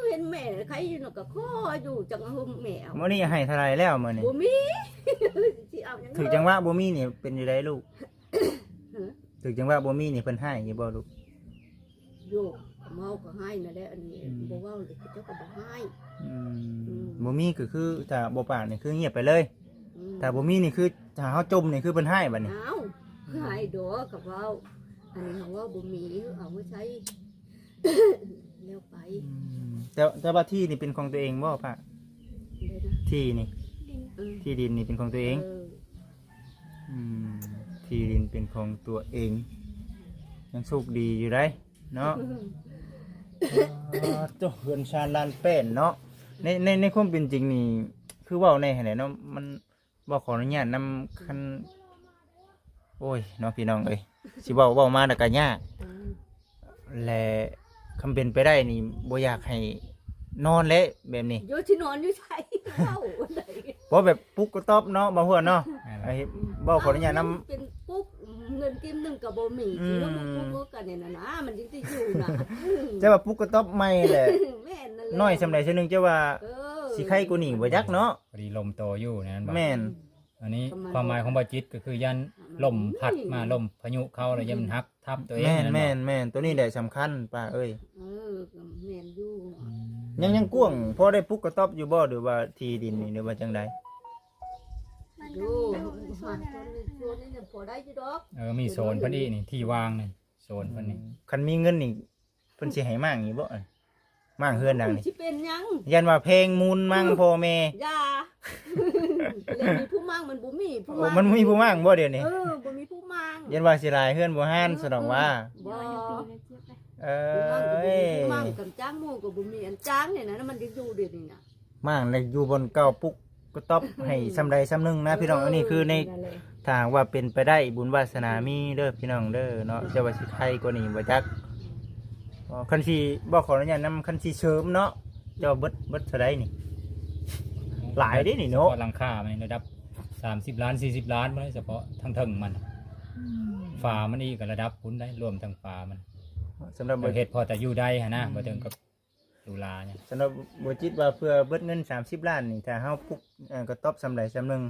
เห็นแม่ใครอยู่น่ะก็ขออยู่จังหุ่มแม่ มื้อนี้ให้เท่าไหร่แล้วมื้อนี้ บ่มีสิเอาหยัง ถึกจังหวะบ่มีนี่เป็นอยู่ไดลูกถึกจังหวะบ่มีนี่เพิ่นให้อยู่บ่ลูก โยกเมาก็ให้นั่นแหละอันนี้บ่เว้าเลยเจ้าก็บ่ให้ บ่มีก็คือถ้าบ่ปากนี่คือเงียบไปเลยถ้าบ่มีนี่คือถ้าเฮาจมนี่คือเพิ่นให้บัดนี้ เอาให้ดอกกับเว้าอันนี้เขาว่าบ่มีเอามาใช้ แล้วไป แต่ว่าที่นี่เป็นของตัวเองบ่ป้า เลยนะ ที่นี่ ดิน ที่ดินนี่เป็นของตัวเองที่ดินเป็นของตัวเองยังโชคดีอยู่ได้เนาะเจ้าเฮือนชานลานเป็นเนาะในความเป็นจริงนี่คือเว้าในหั่นแหละเนาะมัน บ่ขออนุญาตนำคันโอ้ยเนาะพี่น้องเอ้ยสิเว้ามาแล้วก็ยาก และคำเป็นไปได้นี่บ่อยากให้นอนเละแบบนี้ อยู่ที่นอนอยู่ใช่เข้าไหน เพราะแบบปุ๊กก็ตอบเนาะบ่ฮู้เนาะไอ้บ่ขออนุญาตนำ เป็นปุ๊บเงินกิมหนึ่งกับบ่มีกินแล้วมันปุ๊บกันเนี่ยนะมันจริงๆอยู่นะ จะว่าปุ๊กก็ตอบไม่แหละ แม่นั่นแหละ น้อยสำใดซื่อนึงจะว่า เออ สิไข่กูนี่บ่ยักเนาะ พอดีลมโตอยู่นั่นบอก แม่น อันนี้ความหมายของบาจิตก็คือยันลมพัดมาลมพายุเข้าแล้วยันมันหักทับตัวเอง แม่น นั่น แม่ บ่ นแม่นตัวนี้แหละสำคัญป้าเอ้ย เออแม่นอยู่ ยังกว้างพอได้ปุ๊กก็ตอบอยู่บ่หรือว่าที่ดินนี่หรือว่าจังได มัน อ ก็ ยู่ มี ส่ ส่ ว วน น นี้ นะ ส่วนนี้เนี่ยพอได้อยู่ดอก มีโซนเพิ่นอีนี่ที่วางนี่โซนเพิ่นนี่ คันมีเงินนี่เพิ่นสิให้มั่งอีบ่มั่งเฮือนดังนี่ สิเป็นยัง ยันว่าเพลงมูลมั่งพ่อแม่ ยาเลยมีผู้มั่งมันบ่มีผู้ โอ้ มั่ง มันมีผู้มั่งบ่เดี๋ยวนี้ บ่มีผู้มั่ง ยันว่าสิหลายเฮือนบ่ฮั่นสนองว่า บ่ เอ ผู้มั่งก็บ่มีผู้มั่ง้ย กันจ้างหมู่ก็บ่มีอันจ้างเนี่ยนะมันยังอยู่เดี๋ยวนี้น่ะ มั่งเลยอยู่บนเก้าปุ๊กก็ตอบให้สำใดสำหนึงนะพี่น้องอันนี้คือใน นั่นแหละ ทางว่าเป็นไปได้บุญวาสนามีเด้อพี่น้องเด้อเนาะจะว่าสิใครกว่านี้บ่จักคันสิบ่ขออนุญาตนำคันสิเสริมเนาะเจ้าเบิดเท่าใดนี่ หลายเด้นี่เนาะ ฉพาะหลังคามันระดับ30 ล้าน40 ล้านบ่ได้เฉพาะทั้งเทิงมันฝามันอีกก็ระดับคุณได้รวมทั้งฝามัน สำหรับบ่ เฮ็ดพอแต่อยู่ได้หั่นนะบ่ถึงกับตุลาเนี่ย สำหรับบ่จิตว่าเพื่อเบิดเงิน30ล้านนี่ถ้าเฮาปุ๊กก็ตอบสำใดสำหนึง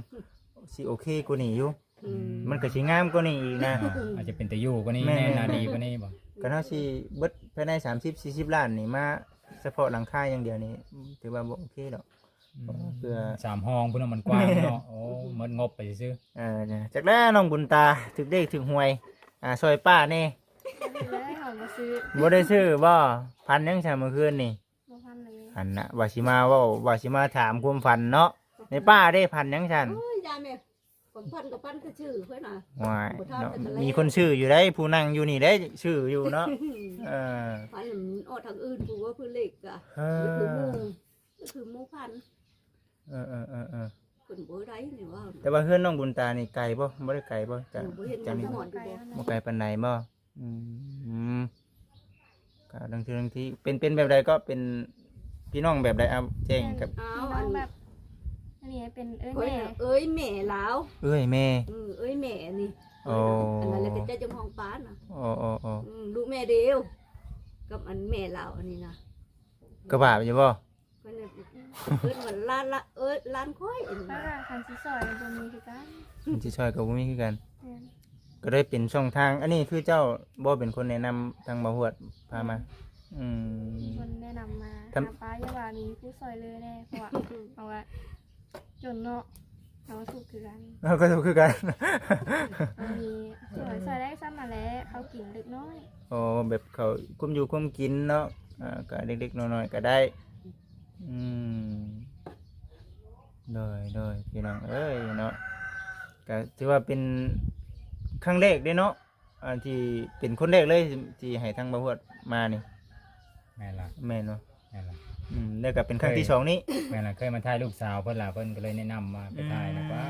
สิโอเคกว่านี้อยู่ อืม มันก็สิงามกว่านี้อีกนะ อาจจะเป็นแต่อยู่กว่านี้ แม่ แน่นาดีกว่านี้บ่ ก็เฮาสิเบิดภายใน30-40ล้านนี่มาเฉพาะหลังคาอย่างเดียวนี่ถือว่าบ่โอเคดอก เพื่อ 3ห้องพุ่นนะมันกว้างเนาะโอ้หมดงบไปซื่อ เนี่ยจากนั้นน้องบุญตาถึกเลขถึกหวยซอยป้านี่ เลยเขามาซื้อ บ่ได้ซื้อบ่พันยังใช่เมื่อคืนนี่ บ่พันเลย พันนะว่าสิมาเว่าสิมาถามความฝันเนาะในป้าได้พันยังฉัน โอ้ยยาแม่ผมพันกับพันก็ชื่อเพิ่นน่ะ วายเนาะมีคนชื่ออยู่ได้ผู้นั่งอยู่นี่ได้ชื่ออยู่เนาะเออ พันมันออกทางอื่นผู้ว่าเพิ่นเล็กอ่ะ เอ คือหมู่พัน เออ เพิ่นบ่ได้นี่ว่า แต่ว่าเฮือนน้องบุญตานี่ไกลบ่บ่ได้ไกลบ่จ้ะ บ่เห็น จัง มัน นี่ หอนอยู่บ่ บ่ไกลปานใดบ่อืมก็บางทีเป็นแบบใดก็เป็นพี่น้องแบบใดเอาแจ้งกับ อ้า พี่ ว น้ อั อง น แบบอันนี้เป็นเอ้ย เอ้ย แม่ เอ้ยแม่ลาว เอ้ยแม่ เอ้ยแม่นี่ โอ้ อันนั้นแหละก็จะจงห้องป้าน่ะ โอ้ ลูกแม่เดียวกับอันแม่ลาวอันนี้นะ กระบาดอยู่บ่ เพิ่นเพิ่นว่าล้านละล้านค่อยอันนี้ ป้า นะ คันสิซอยบ่มีคือกัน มันสิช่วยกับบ่มีคือกัน แม่น ก็ได้เป็นช่องทาง อันนี้คือเจ้าบ่เป็นคนแนะนำทางบ่าวหวดพามา มีคนแนะนำมา ทำ หาป้าอย่าว่ามีผู้ซอยเลยแน่เพราะว่าจนเนาะเราถูกคือกัน เราก็ถูกคือกัน มีซอยได้ซ้ำมาแล้วเขากินเล็กน้อย โอ้แบบเขาคุมอยู่คุมกินเนาะก็เล็กๆน้อยๆก็ได้ อืมโดยพี่น้องเอ้ยเนาะก็ถือว่าเป็นครั้งแรกเด้เนาะที่เป็นคนแรกเลยที่ให้ทางบ่าวหวดมานี่ แม่นล่ะ แม่นเนาะ แม่นล่ะ แล้วก็เป็นครั้งที่สองนี้ แม่นล่ะเคยมาถ่ายลูกสาวเพิ่นล่ะเพิ่นก็เลยแนะนำมาไปถ่ายนะว่า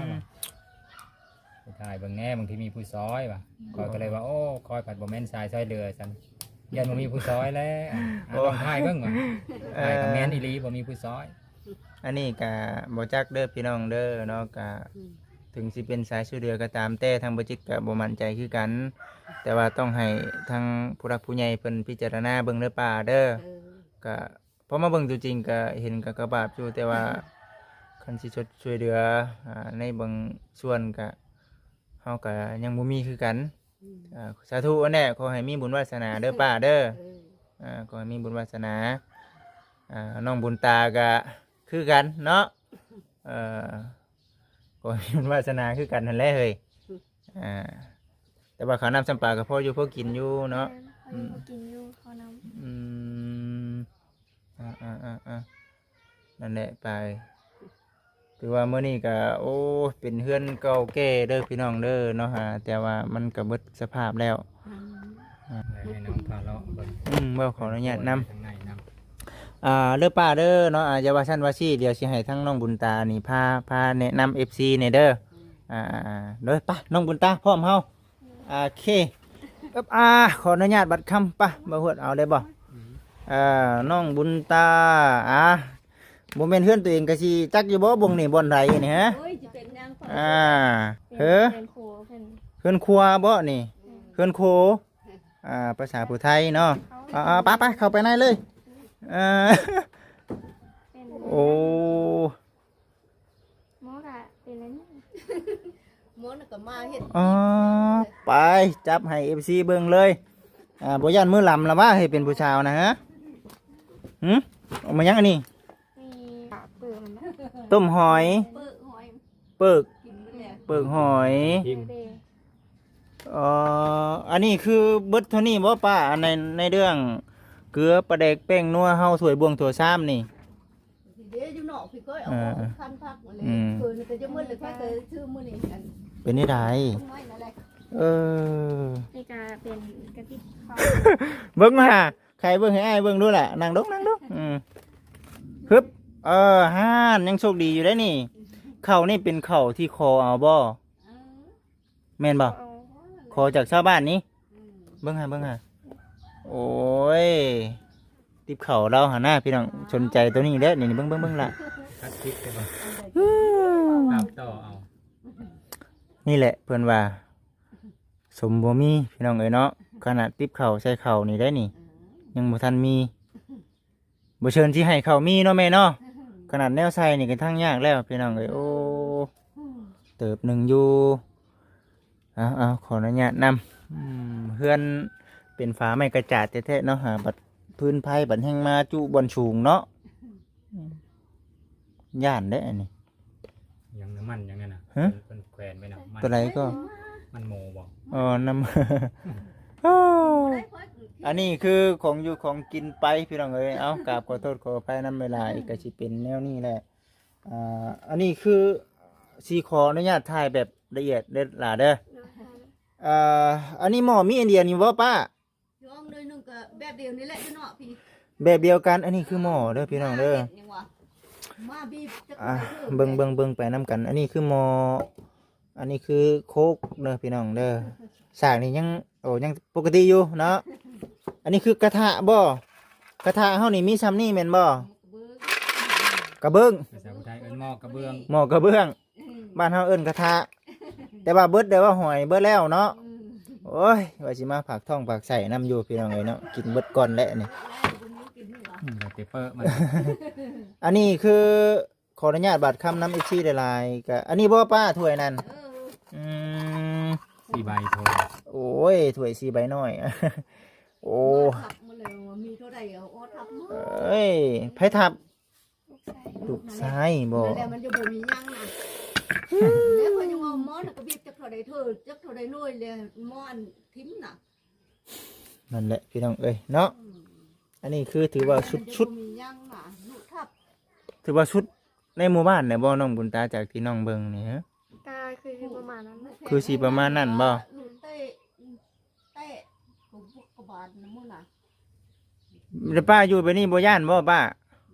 ไปถ่ายเบิ่งแหน่บางทีมีผู้ซอยว่ะคอยก็เลยว่าโอ้คอยผัดบ่แม่นสายซอยเรือซั่นยันบ่มีผู้ซอยแล้วลองถ่ายเบิ่งว่าถ่ายกับแม่นอีหลีบ่มีผู้ซอย อันนี้ก็บ่จักเด้อพี่น้องเด้อเนาะก็ถึงสิเป็นสายช่วยเหลือก็ตามแต่ทางบ่จิตก็บ่มั่นใจคือกัน แต่ว่าต้องให้ทางผู้รักผู้ใหญ่เพิ่นพิจารณาเบิ่งเด้อป้าเด้อก็พอมาเบิ่งตัวจริงก็เห็นก็กระบาดอยู่แต่ว่าคันสิช่วยเหลือในบางส่วนก็เฮาก็ยังบ่มีคือกันสาธุอันแน่ขอให้มีบุญวาสนาเด้อป้าเด้อขอให้มีบุญวาสนาน้องบุญตาก็คือกันเนาะก็มีบุญวาสนาคือกันนั่นแหละเฮ้ยแต่ว่าข้าวน้ำสัมปลาก็พออยู่พอกินอยู่เนาะ เขาอยู่กินอยู่เขานำ อืมนั่นแหละไปถือว่าเมื่อนี้ก็โอ้เป็นเฮือนเก่าแก่เด้อพี่น้องเด้อเนาะฮะแต่ว่ามันก็เบิดสภาพแล้ว ให้น้องพาเลาะเบิ่ง ว่าขออนุญาตนำ ข้างในน เด้อป้าเด้อเนาะอย่าว่าซั่นว่าซี่เดี๋ยวสิให้ทั้งน้องบุญตานี่พาแนะนำ FC เนี่ยเด้อเด้อป้าน้องบุญตาพร้อมเฮาโอเคปึ๊บขออนุญาตบัดคำป้าบ่ฮวดเอาได้บ่น้องบุญตาบ่แม่นเฮือนตัวเองก็สิจักอยู่บ่บ่งนี่บ่อนใดนี่ฮะ โอ้ยจะเป็นยังพอ เฮ้อ เป็นโคเป็น เฮือนครัวบ่นี่เฮือนโคภาษาผู้ไทยเนาะไปเข้าไปในเลยเป็น โอ้ หมอกะเป็นอะไรนี่ หมอนก็มาเฮ็ด ไปจับให้ FC เบิ่งเลยบ่ย่านมือลำละว่าให้เป็นผู้ชาวนะฮะเอามายังอันนี้ มีเปลือกมันนะ ต้มหอย เปิดหอย เปิก กินไปแล้ว เปิกหอย ทิม เด อันนี้คือเบิดเท่านี้บ่ป้าในเรื่องเกลือปลาแดกแป้งนัวเฮาถ้วยบวงถั่วซ้ำนี่ ทีเดียวอยู่นอกพี่ก้อยเอาคันพักมาเลยคืนก็จะมื้อเลยค่อยเคยชื่อมื้อนี้กัน เป็นนี่ได น้อยนั่นแหละ นี่กะเป็นกะทิข้าว เบิ่งมาใครเบิ่งให้อ้ายเบิ่งดูแหละนั่งดกฮึบห่านยังโชคดีอยู่ได้นี่เข่านี่เป็นเข่าที่คอเอาบ่แม่นบ่ เอา คอจากชาวบ้านนี้เบิ่งหาโอ้ยติบเข่าเราหาหน้าพี่น้องสนใจตัวนี้เด้อนี่เบิ่งล่ะ คัดพริกได้บ่ตามต่อเอา นี่แหละเพิ่นว่าสมบ่มีพี่น้องเอ้ยเนาะขนาดติบเข่าใส่เข่านี่ได้นี่ยังบ่ทันมีบ่เชิญสิให้เขามีเนาะแม่เนาะขนาดแนวใส่นี่ก็ทั้งยากแล้วพี่น้องเอ้ยโอ้เติบหนึ่งอยู่เอาขออนุญาตนำเพื่อนเป็นฝาไม้กระจาดแท้ๆเนาะหาบัดพื้นไผ่บัดแห้งมาจุบอนสูงเนาะย่านได้อันนี้ ยังน้ำมันยังนั่นน่ะ ฮะ เป็นแขวนไว้น่ะมัน ตัวไหนก็ มันโมบ่ น้ำ อันนี้คือของอยู่ของกินไปพี่น้องเอ้ยเอากราบขอโทษขออภัยน้ำเวลาอีกก็สิเป็นแนวนี้แหละอันนี้คือสีขออนุญาตถ่ายแบบละเอียดเด็ดหลาเด้ออันนี้หม้อมีอันเดียวนี่บ่ป้า ย้อมเลยนึงก็แบบเดียวนี่แหละอยู่เนาะพี่ แบบเดียวกันอันนี้คือหม้อเด้อพี่น้องเด้อ มาบีบจัก เบิ่งไปน้ำกัน อันนี้คือหม้ออันนี้คือโคกเด้อพี่น้องเด้อสากนี่ยังยังปกติอยู่เนาะอันนี้คือกระทะบ่กระทะเฮานี่มีซ้ำนี่แม่นบ่กระเบื้อง ภาษาผู้ไทยเอิ้นหม้อกระเบื้อง หม้อกระเบื้องบ้านเฮาเอิ้นกระทะแต่ว่าเบิดได้ว่าหอยเบิดแล้วเนาะโอ้ยว่าสิมาผักท้องผักใส่น้ำอยู่พี่น้องเอ้ยเนาะกินเบิดก่อนแหละนี่ เตเปอร์มัน อันนี้คือขออนุญาตบัตรคำน้ำอีกซี่หลายๆก็อันนี้บ่ป้าถ้วยนั่น4 ใบโทร โอ้ยถ้วย4 ใบน้อย โอ้ ทับมาเลยมีเท่าใดเอาออทับมา เอ้ยไผทับ ลูกชาย ลูกชายบ่ แล้วมันจะบ่มียังนะแล้วพอยังเอาหม้อน่ะก็บีบจักเท่าใดเธอจักเท่าใดน้อยเลยหม้ออันทิ่มน่ะ นั่นแหละพี่น้องเอ้ยเนาะอันนี้คือถือว่าชุด มียังน่ะลูกทับ ถือว่าชุดในหมู่บ้านเนี่ยบ่น้องบุญตาจากที่น้องเบิ่งนี่ฮะ กาคือประมาณนั้นนะ คือสิประมาณนั้นบ่ ลูกเตะกบาลน้ำมันน่ะ แล้วป้าอยู่ไปนี่บ่ย่านบ่ป้า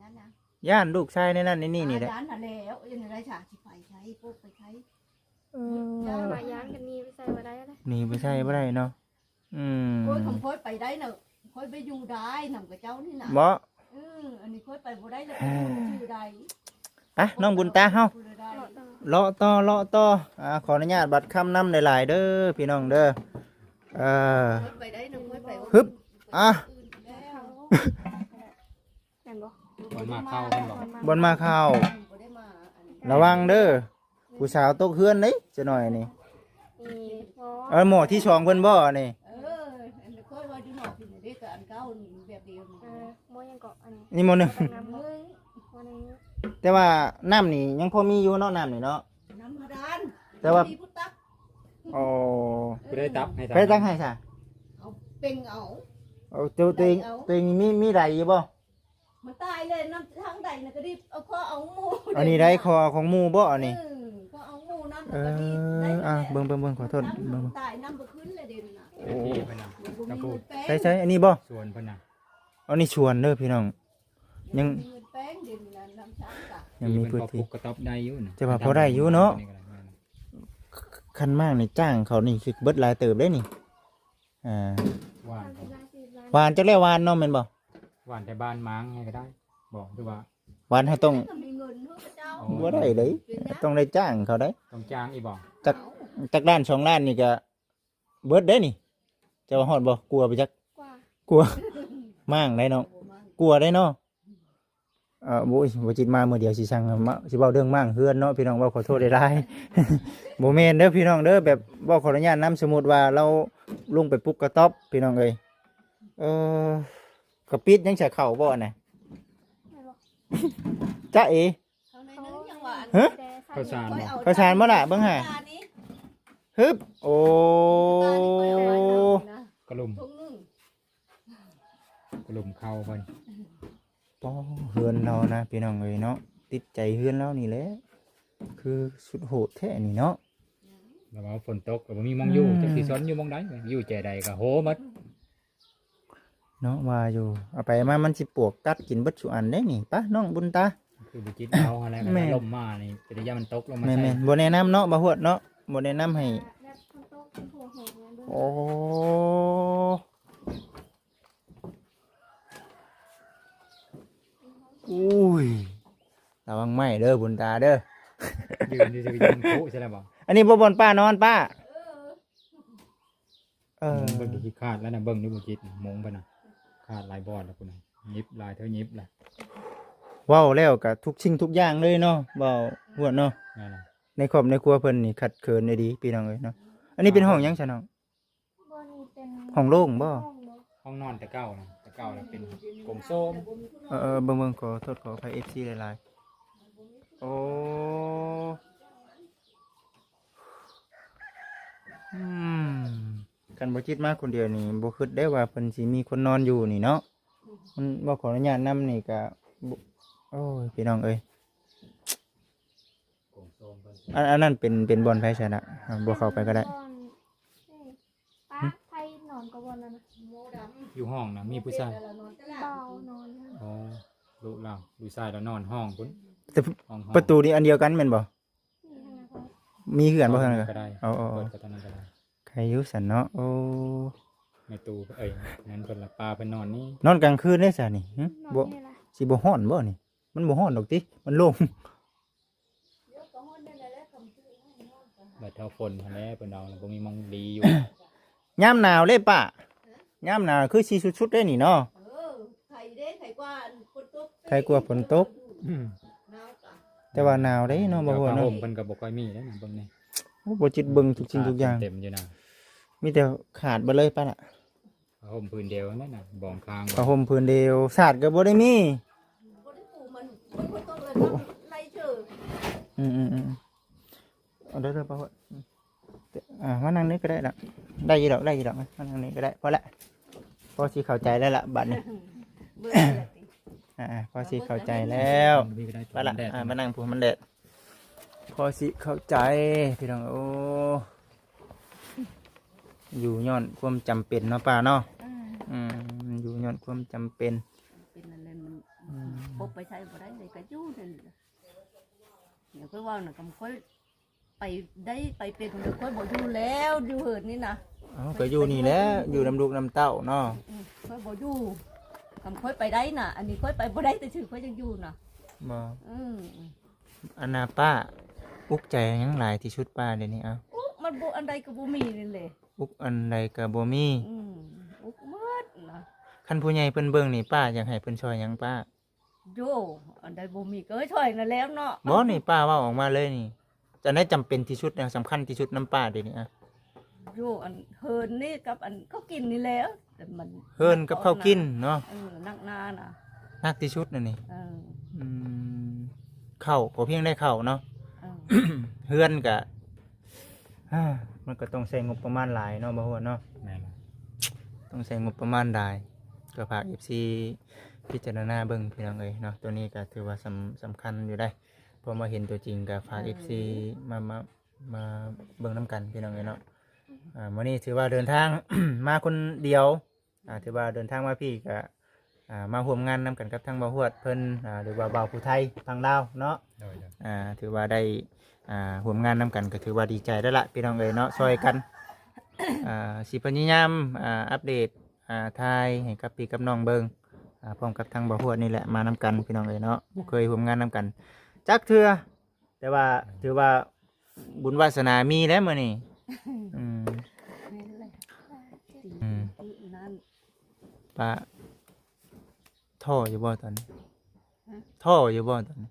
นั่นนะ ย่านลูกชายในนั้นในนี่นี่แหละ ร้านน่ะแล้วยังไงฉากสิไปใช้พวกไปใช้ มาย้างกันนี่ไปใส่มาได้เลย นี่บ่ใช่บ่ได้เนาะโอ้ยคำค่อยไปได้น่ะค่อยไปอยู่ได้นำกับเจ้านี่น่ะ บ่ อันนี้ค่อยไปบ่ได้แล้วชื่อใด อ่ะน้องบุญตาเฮา หลอดต่อ เลาะต่อขออนุญาตบัตรคำนำหลายๆเด้อพี่น้องเด้อค่อยไปได้น่ะค่อยไป ฮึบแล้ว แม่นบ่ คนมาเข้าเพิ่นบอก บนมาเข้า บ่ได้มาอันนี้ ระวังเด้อผู้สาวตกเฮือนเด้จะหน่อยนี่ มีหมอ หมอที่สองเพิ่นบ่นี่ อันนี้ค่อยว่าอยู่นอกที่นี่ก็อันเก่านี่แบบเดียวนี่ หมอยังเกาะอันนี้ นี่หมอหนึ่ง น้ำเลยหมอนึง แต่ว่าน้ำนี่ยังพอมีอยู่เนาะน้ำนี่เนาะ น้ำกระดาน แต่ว่า มีพุทธัก โอ้ ผู้ได้ตับให้ ไปตั้งให้ซะ เอาเป็งเอา เอาตัวเองมีไรอยู่บ่ มันตายเลยน้ำทางใดน่ะก็ดิเอาข้อเอาหมู อันนี้ได้คอของหมู่บ่อันนี้ ข้อเอาหมูน้ำก็ดิได้ เบิ่งขอโทษเบิ่ง ตายน้ำบ่ขึ้นเลยเด่นน่ะ โอ้ ที่เพิ่นน่ะกระพูด ใช่อันนี้บ่ ส่วนเพิ่นน่ะ อันนี้ชวนเด้อพี่น้อง ยัง มีเงินแป้งเดี๋ยวนี้นะน้ำช้างกะ ยังมีพื้น เพิ่ ที่ นพอปลูกกระต๊อบได้อยู่นะ จะว่าพอได้อยู่เนาะ คันมากนี่จ้างเขานี่สิเบิดหลายเติบได้นี่หวาน หวานจักแล้วหวานเนาะแม่นบ่ หวานแต่บ้านม้างให้ก็ได้บอกด้วยว่า หวานให้ต้อง ก็มีเงินเนาะพระเจ้า โอ้ บ่ได้เลยต้องได้จ้างเขาได้ ต้องจ้างอีบอก จักด้านสองด้านนี่ก็เบิดได้นี่จะว่าฮอดบ่กลัวไปจัก กว่า กลัว มั่างได้เนาะกลัวได้เนาะโอ้ยบ่จิตมามื้อเดียวสิสั่งมาสิเว้าเรื่องมั่างเฮือนเนาะพี่น้องเว้าขอโทษได้ๆ บ่แม่นเด้อพี่น้องเด้อแบบเว้าขออนุญาตนำสมมุติว่าเราลงไปปลุกกระต๊อบพี่น้องเอ้ยกระปิดยังจะเข้าบ่น่ะ ไม่บอก จ๊ะเอ เขาในนึงยังว่าอัน ฮะ แต่ใส่ ข้าวสาร ค่อย บ่ เอา ข้าวสารบ่ล่ะเบิ่งหา ตานี้ ฮึบโอ้ ตานี้ค่อยเอาไว้เอานะ กระลุม ถุงหนึง กระลุมเข้าเพิ่น ป้อเฮือนเรานะพี่น้องเอ้ยเนาะติดใจเฮือนเรานี่แหละคือสุดโหดแท้นี่เนาะ แล้วว่าฝนตกก็บ่มีหมองอยู่ อืม จักสิสนอยู่หมองใดอยู่ใจใดก็โหหมด เนาะว่าอยู่เอาไปมามันสิปวกกัดกินเบิดสุอันได้นี่ปะน้องบุญตา คือบ่จิตเอาอะไรก็ แม่ ลมมานี่เป็นระยะมันตกลงมา แม่ ใส่ แม่บ่แนะนำเนาะบ่ฮวดเนาะบ่แนะนำให้ แบบคนโตคนหัวหงเนี่ยเบิ่ง โอ้อุ้ยระวังไหม้เด้อบุญตาเด้อ ยืนอยู่จะยืนคุใช่แล้วบ่ อันนี้บ่บ่อนป้านอนป้าเบิ่งที่คาดแล้วนะเบิ่งนี่บ่จิตมงไปนะคาดหลายบอดแล้วพุ่นน่ะยิบลายเท่ายิบล่ะ เว้าแล้วก็ทุกสิ่งทุกอย่างเลยเนาะเว้าฮวดเนาะ นั่นน่ะ ในครอบในครัวเพิ่นนี่ขัดเขินได้ดีพี่น้องเอ้ยเนาะอันนี้เป็นห้องหยังซะน้อง บ่นี่เป็น ห้องโล่งบ่ ห้องเนาะ ห้องนอนแต่เก่านะแต่เก่าแล้วเป็นกลมโส้ม เบิ่งขอโทษขออภัย FC หลายๆโอ้อืมกันบ่คิดมาคนเดียวนี่บ่คิดได้ว่าเพิ่นสิมีคนนอนอยู่นี่เนาะมันบ่ขออนุญาตนำนี่ก็บ่โอ้ยพี่น้องเอ้ย กลมโส้มเพิ่น อันนั้นเป็นบ่อนไผซะนะบ่เข้าไปก็ได้ นอนนี่ป้าไทยนอนก็บ่นั่นน่ะ โมดำ อยู่ห้องนะมีผู้ชาย แต่ละนอนแต่ละ เบานอนนั่น อ๋อลูกเราดูชายแล้วนอนห้องพุ่น แต่ ห้อง ประตูนี่อันเดียวกันแม่นบ่ นี่ทางนั้นก็ มีเหือนบ่ซั่น ก็ ก็ ได้ เอา เปิดก็ตอนนั้นก็ได้ ใครอยู่ซั่นเนาะโอ้ ในตู้นั้นเพิ่นละปลาเพิ่นนอนนี่ นอนกลางคืนได้ซะนี่หึ นอน บ่ นี่ล่ะ สิบ่ฮ้อนบ่นี่มันบ่ฮ้อนดอกติมันโล่ง เดี๋ยวก็ฮอดได้แล้วคำชื่อให้นอนกัน บัดเท่าฝนหั่นแหละเพิ่นเอาแล้วบ่มีหมองดีอยู่ ยามหนาวเลยป้ายามหนาวคือสิสุดๆได้นี่เนาะ ไข่เด้ไข่กว่าฝนตก ไข่กว่าฝนตก หนาวกะ แต่ว่าหนาวได้เนาะบ่ เดี๋ยว ฮ้อน ผ้า เนาะ ห่มเพิ่นก็บ่ค่อยมีแล้วนะเบิ่งนี่ โอ้บ่จิตเบิ่งทุกสิ่งทุกอย่าง เต็มอยู่นะ มีแต่ขาดไปเลยป้าล่ะ ผ้าห่มพื้นเดียวนั่นน่ะบองคาง ผ้าห่มพื้นเดียวสาดก็บ่ได้มี บ่ได้ปูมันฝนตกเลยต้องไล่เชื่อ อืมเอาเด้อป้าว่ามานั่งนี่ก็ได้ละได้อยู่ดอกมานั่งนี่ก็ได้พอละพอสิเข้าใจแล้วล่ะบัดนี้ เบื่อเลยติ พอสิเข้าใจแล้ว มีก็ได้ ป้าล่ะ แดด มานั่งพูมันแดดพอสิเข้าใจพี่น้องโอ้อยู่ย้อนความจำเป็นเนาะป้าเนาะอยู่ย้อนความจำเป็น เป็นอะไรมันพบไปใช้บ่ได้เลยก็อยู่นั่นแหละเดี๋ยวค่อยว่าน่ะก็ค่อยไปได้ไปเป็นเดี๋ยวค่อยบ่อยู่แล้วอยู่เหินนี่นะ ก็อยู่นี่แหล้วอยู่น้ำลูกน้ำเต้าเนาะ ค่อยบ่อยู่คำค่อยไปได้น่ะ อันนี้ค่อยไปบ่ได้แต่ชื่อค่อยยังอยู่น่ะ บ่ อืม อันนาป้าอุกใจหยังหลายที่ชุดป้าเดี๋ยวนี้เอา อุ๊ยมันบ่อันใดก็บ่มีนี่แหละ อุกอันใดก็บ่มี อุ๊กหมดนะ คันผู้ใหญ่เพิ่นเบิ่งนี่ป้าอยากให้เพิ่นช่วยหยังป้า โยอันใดบ่มีก็เอ้ยช่วยนั่นแล้วเนาะ บ่นี่ป้าเว้าออกมาเลยนี่จะได้จำเป็นที่สุดแนวสำคัญที่สุดน้ำป้าเดี๋ยวนี้อ่ะ โยอันเฮินนี่กับอันเขากินนี่แล้วแต่มัน เฮินกับข้าวกินเนาะ นักหนาน่ะ นักที่สุดนั่นนี่ เออ อืมข้าวก็เพียงได้ข้าวเนาะ เออ เฮือนก็มันก็ต้องใช้งบประมาณหลายเนาะบ่ฮู้เนาะ แม่นล่ะ ต้องใช้งบประมาณหลายก็ฝาก FC พิจารณาเบิ่งพี่น้องเอ้ยเนาะตัวนี้ก็ถือว่าสำคัญอยู่ได้พอมาเห็นตัวจริงก็ฝาก FC มาเบิ่งน้ำกันพี่น้องเอ้ยเนาะมื้อนี้ถือว่าเดินทาง มาคนเดียวถือว่าเดินทางมาพี่ก็ มาร่วมงานนำกันกับทางบ่าวฮวดเพิ่นหรือว่าบ่าวผู้ไทยทางลาวเนาะ โดย ถือว่าได้ร่วมงานนำกันก็ถือว่าดีใจแล้วล่ะพี่น้องเอ้ยเนาะช่วยกันสิพยายามอัปเดตทายให้กับพี่กับน้องเบิ่งพร้อมกับทางบ่าวฮวดนี่แหละมานำกันพี่น้องเอ้ยเนาะบ่เคยร่วมงานนำกันจักเทื่อแต่ว่าถือว่าบุญวาสนามีแล้วมื้อนี้อืม นี่แหละ อืม นั่น ป้าท่ออยู่บ่ตอนนี้ท่ออยู่บ่ตอนนี้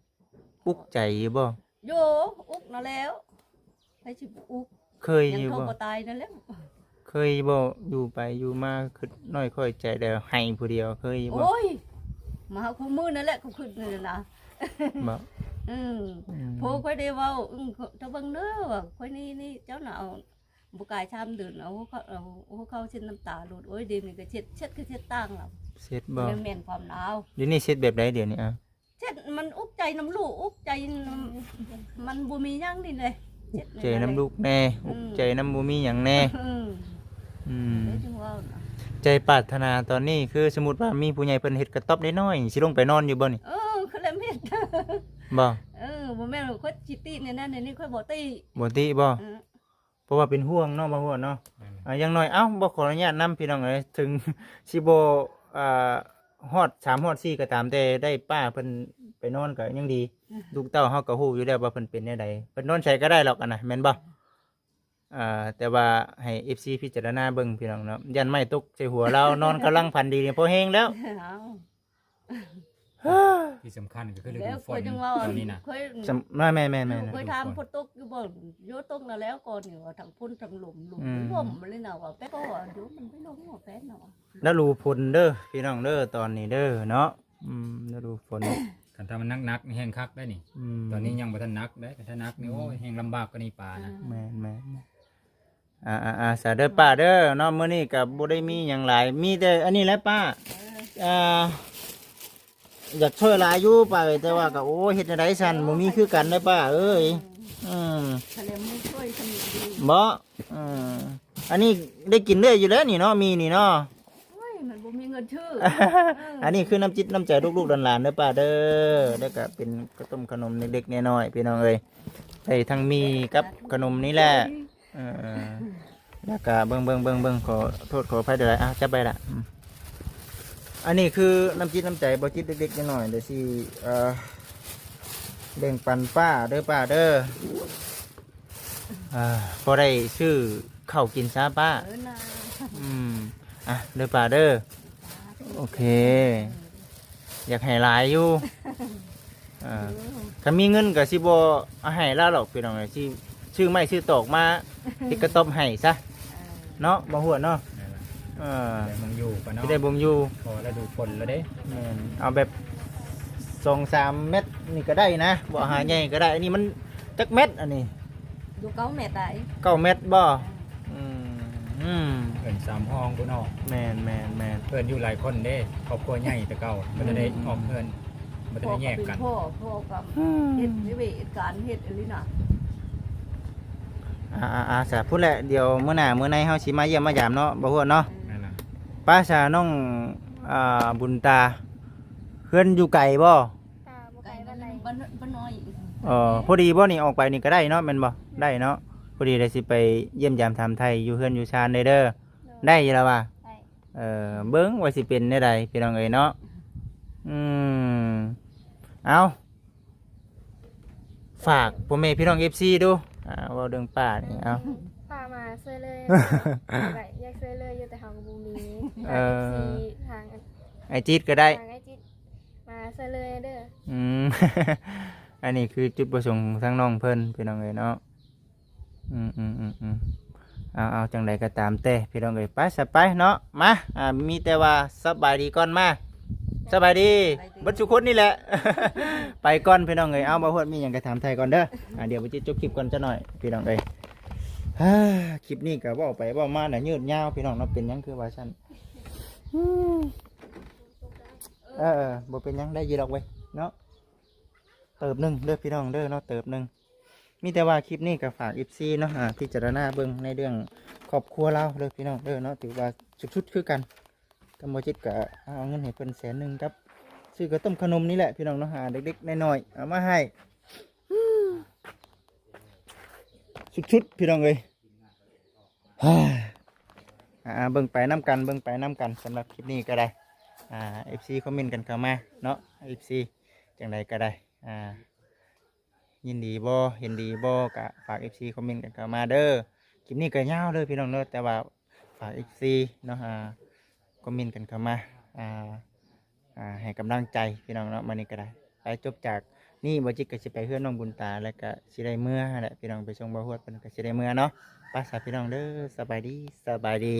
อุกใจอยู่บ่ โยอุกนั่นแล้วให้สิอุก เคย ยัง อยู่ เขา บ่ บ่ตายนั่นแล้ว เคยบ่อยู่ไปอยู่มาคือน้อยค่อยใจแล้วให้ผู้เดียวเคยอยู่บ่ โอ้ยมาหาคู่มือนั่นแหละก็ขึ้นนี่นะ บ่ อืม อืม พวกค่อยได้เว้าถ้าเบิ่งเด้อว่าค่อยนี่เจ้าน่ะเอาบ่กล้าชามเดินเอาเขาเช็ดน้ำตาหลุดโอ้ยเดี๋ยวนี้ก็เช็ดคือเช็ดต่างแล้ว เสร็จบ่ แม่นความหนาว เดี๋ยวนี้เสร็จแบบใดเดี๋ยวนี้อ่ะ เช็ดมันอุกใจน้ำลูกอุกใจน้ำมันบ่มีหยังนี่เลย อุกใจน้ำลูกแน่อุกใจน้ำบ่มีหยังแน่ อืม อืม เดี๋ยวจึงเว่าน่ะ ใจปรารถนาตอนนี้คือสมมุติว่ามีผู้ใหญ่เพิ่นเฮ็ดกระต๊อบน้อยๆสิลงไปนอนอยู่บ่นี่ เขาเลยเม็ด บ่ บ่แม่นว่าค่อยจิตติเนี่ยนั่นนี่ค่อยบ่ติ บ่ติบ่ เออ เพราะว่าเป็นห่วงเนาะบ่ห่วงเนาะอย่างน้อยเอ้าบ่ขออนุญาตนํพี่น้องเอ้ยถึงสิบ่ฮอด3ฮอด4ก็ตามแต่ได้ป้าเพิ่นไปนอนก็ยังดีลูกเต้าเฮาก็ฮู้อยู่แล้วว่าเพิ่นเป็นแนวใดเพิ่นนอนใช้ก็ได้หรอกอันน่ะแม่นบ่แต่ว่าให้ FC พิจารณาเบิ่งพี่น้องเนาะยันไม่ตกใส่หัวเรา นอนกำลังพันดีนี่พอแฮงแล้ว เอา ที่สำคัญก็คือฤ แล้ ดู ว ฝ ค่อย น จึงเว่า ตอนนี้นะ ค่อย แม่นะ ค่อยถามพอตกอยู่บ่โยตกน่ะแล้วก่อนนี่ว่าทั้งพุ่นทั้งหลุม อืม บ่มเลยน่ะว่าแป๊บก็ว่าเดี๋ยวมันไปลงหัวแป๊บน่ะว่า แล้วรูพลเด้อพี่น้องเด้อตอนนี้เด้อเนาะแล้วรูพล คันถ้ามันนักๆนี่แห้งคักได้นี่ ตอนนี้ยังบ่ทันนักได้แต่ถ้านักนี่โอ้ยแห้งลำบากกว่านี้ป่านะ แม่สาเด้อป้าเด้อเนาะมื้อนี้ก็บ่ได้มีหยังหลายมีแต่อันนี้แหละป้าอยากช่วยหลายอยู่ป้าเอ้ยแต่ว่าก็โอ้เฮ็ดจังได๋ซั่นบ่มีคือกันเด้อป้าเอ้ยอืม ทะเลมันช่วยสนิทดี บ่อันนี้ได้กินเรื่อยอยู่แล้วนี่เนาะมีนี่เนาะ โอ้ยมันบ่มีเงินชื่อ อันนี้คือน้ำจิตน้ำใจลูกๆหลานๆเด้อป้าเด้อแล้วก็เป็นข้าวต้มขนมเด็กๆน้อยๆพี่น้องเอ้ยใส่ทั้งมีกับขนมนี่แหละแล้วก็เบิ่งขอโทษขออภัยเด้อจับไปละอันนี้คือน้ำจิตน้ำใจบ่จิตเด็กๆน้อยๆเดี๋ยวสิแบ่งปันป้าเด้อป้าเด้อพอได้ชื่อข้าวกินซะป้า น่ะ เด้อป้าเด้อโอเค อยากให้หลายอยู่ถ้ามีเงินก็สิบ่เอาให้แล้วหรอกพี่น้องเอ้ยสิชื่อไม้ชื่อตอกมาติดกระต๊อบให้ซะเนาะบ่หัวเนาะ แต่มึงอยู่ปะเนาะ สิได้บ่งอยู่ พอฤดูฝนแล้วเด้ แม่นเอาแบบ2-3 เม็ดนี่ก็ได้นะบ่หาใหญ่ก็ได้อันนี้มันจักเม็ดอันนี้ อยู่เก้าแม่ตาย 9 เม็ดบ่เพิ่น3ห้องพุ่นเนาะ แม่น เพิ่นอยู่หลายคนเด้ครอบครัวใหญ่แต่เก่าบ่ได้ออกเพิ่นบ่ได้แยกกัน พ่อกับเฮ็ดวิเวกการเฮ็ดอะไรน่ะ สาพูดแหละเดี๋ยวมื้อหน้ามื้อในเฮาสิมาเยี่ยมมายามเนาะบ่ฮู้เนาะ นั่นน่ะ ป้าชาน้องบุญตาเพื่อนอยู่ไกลบ่ ตาบ่ไกล ไก่ บ้านใด บ้านน้อย พอดีบ่นี่ออกไปนี่ก็ได้เนาะแม่นบ่ได้เนาะพอดีได้สิไปเยี่ยมยามถามไทยอยู่เฮือนอยู่ชานเด้อได้อยู่แล้วว่า ได้ เบิ่งว่าสิเป็นได้ใดพี่น้องเอ้ยเนาะเอาฝากพ่อแม่พี่น้อง FC ดูเว้าเรื่องป้านี่เอา พามาช่วยเลยได้อยากช่วยเลยอยู่แต่เฮาก็บ่มี เออ สิทาง ไอจิตก็ได้ ทางไอ้จิตมาช่วยเลยเด้อ อันนี้คือจุดประสงค์ของทั้งน้องเพิ่นพี่น้องเอ้ยเนาะเอาจังใดก็ตามแต่พี่น้องเอ้ยไปสไปเนาะมามีแต่ว่าสบายดีก่อนมาสบายดีบัดทุกคนนี่แหละ ไปก่อนพี่น้องเอ้ยเอาบ่ฮู้มีหยังก็ถามไทยก่อนเด้อเดี๋ยวไปจบคลิปก่อนซะหน่อยพี่น้องเอ้ยคลิปนี้ก็เว้าไปเว้ามาน่ะยืดยาวพี่น้องเนาะเป็นหยังคือว่าซั่นบ่เป็นหยังได้อยู่ดอกเว้ยเนาะเติบหนึงเด้อพี่น้องเด้อเนาะเติบหนึงมีแต่ว่าคลิปนี้ก็ฝาก FC เนาะพิจารณาเบิ่งในเรื่องครอบครัวเราเด้อพี่น้องเด้อเนาะถือว่าสุดๆคือกัน กำบ่จิตก็เอาเงินให้เพิ่น100,000ครับซื้อกระต้มขนมนี่แหละพี่น้องเนาะหาเด็กๆน้อยๆเอามาให้ชุดๆพี่น้องเอ้ยฮ่าเบิ่งไปน้ำกันสำหรับคลิปนี้ก็ได้FC คอมเมนต์กันเข้ามาเนาะ FC จังใดก็ได้ยินดีบ่เห็นดีบ่ก็ฝาก FC คอมเมนต์กันเข้ามาเด้อคลิปนี้ก็ยาวเลยพี่น้องเนาะแต่ว่าฝาก FC เนาะคอมเมนต์กันเข้ามาให้กำลังใจพี่น้องเนาะมานี่ก็ได้ไปจบจากนี่บ่จิตก็สิไปเฮือนน้องบุญตาแล้วก็สิได้เมื่อแหละพี่น้องไปส่งบ่ฮวดเพิ่นก็สิได้เมื่อเนาะไปสาพี่น้องเด้อสบายดี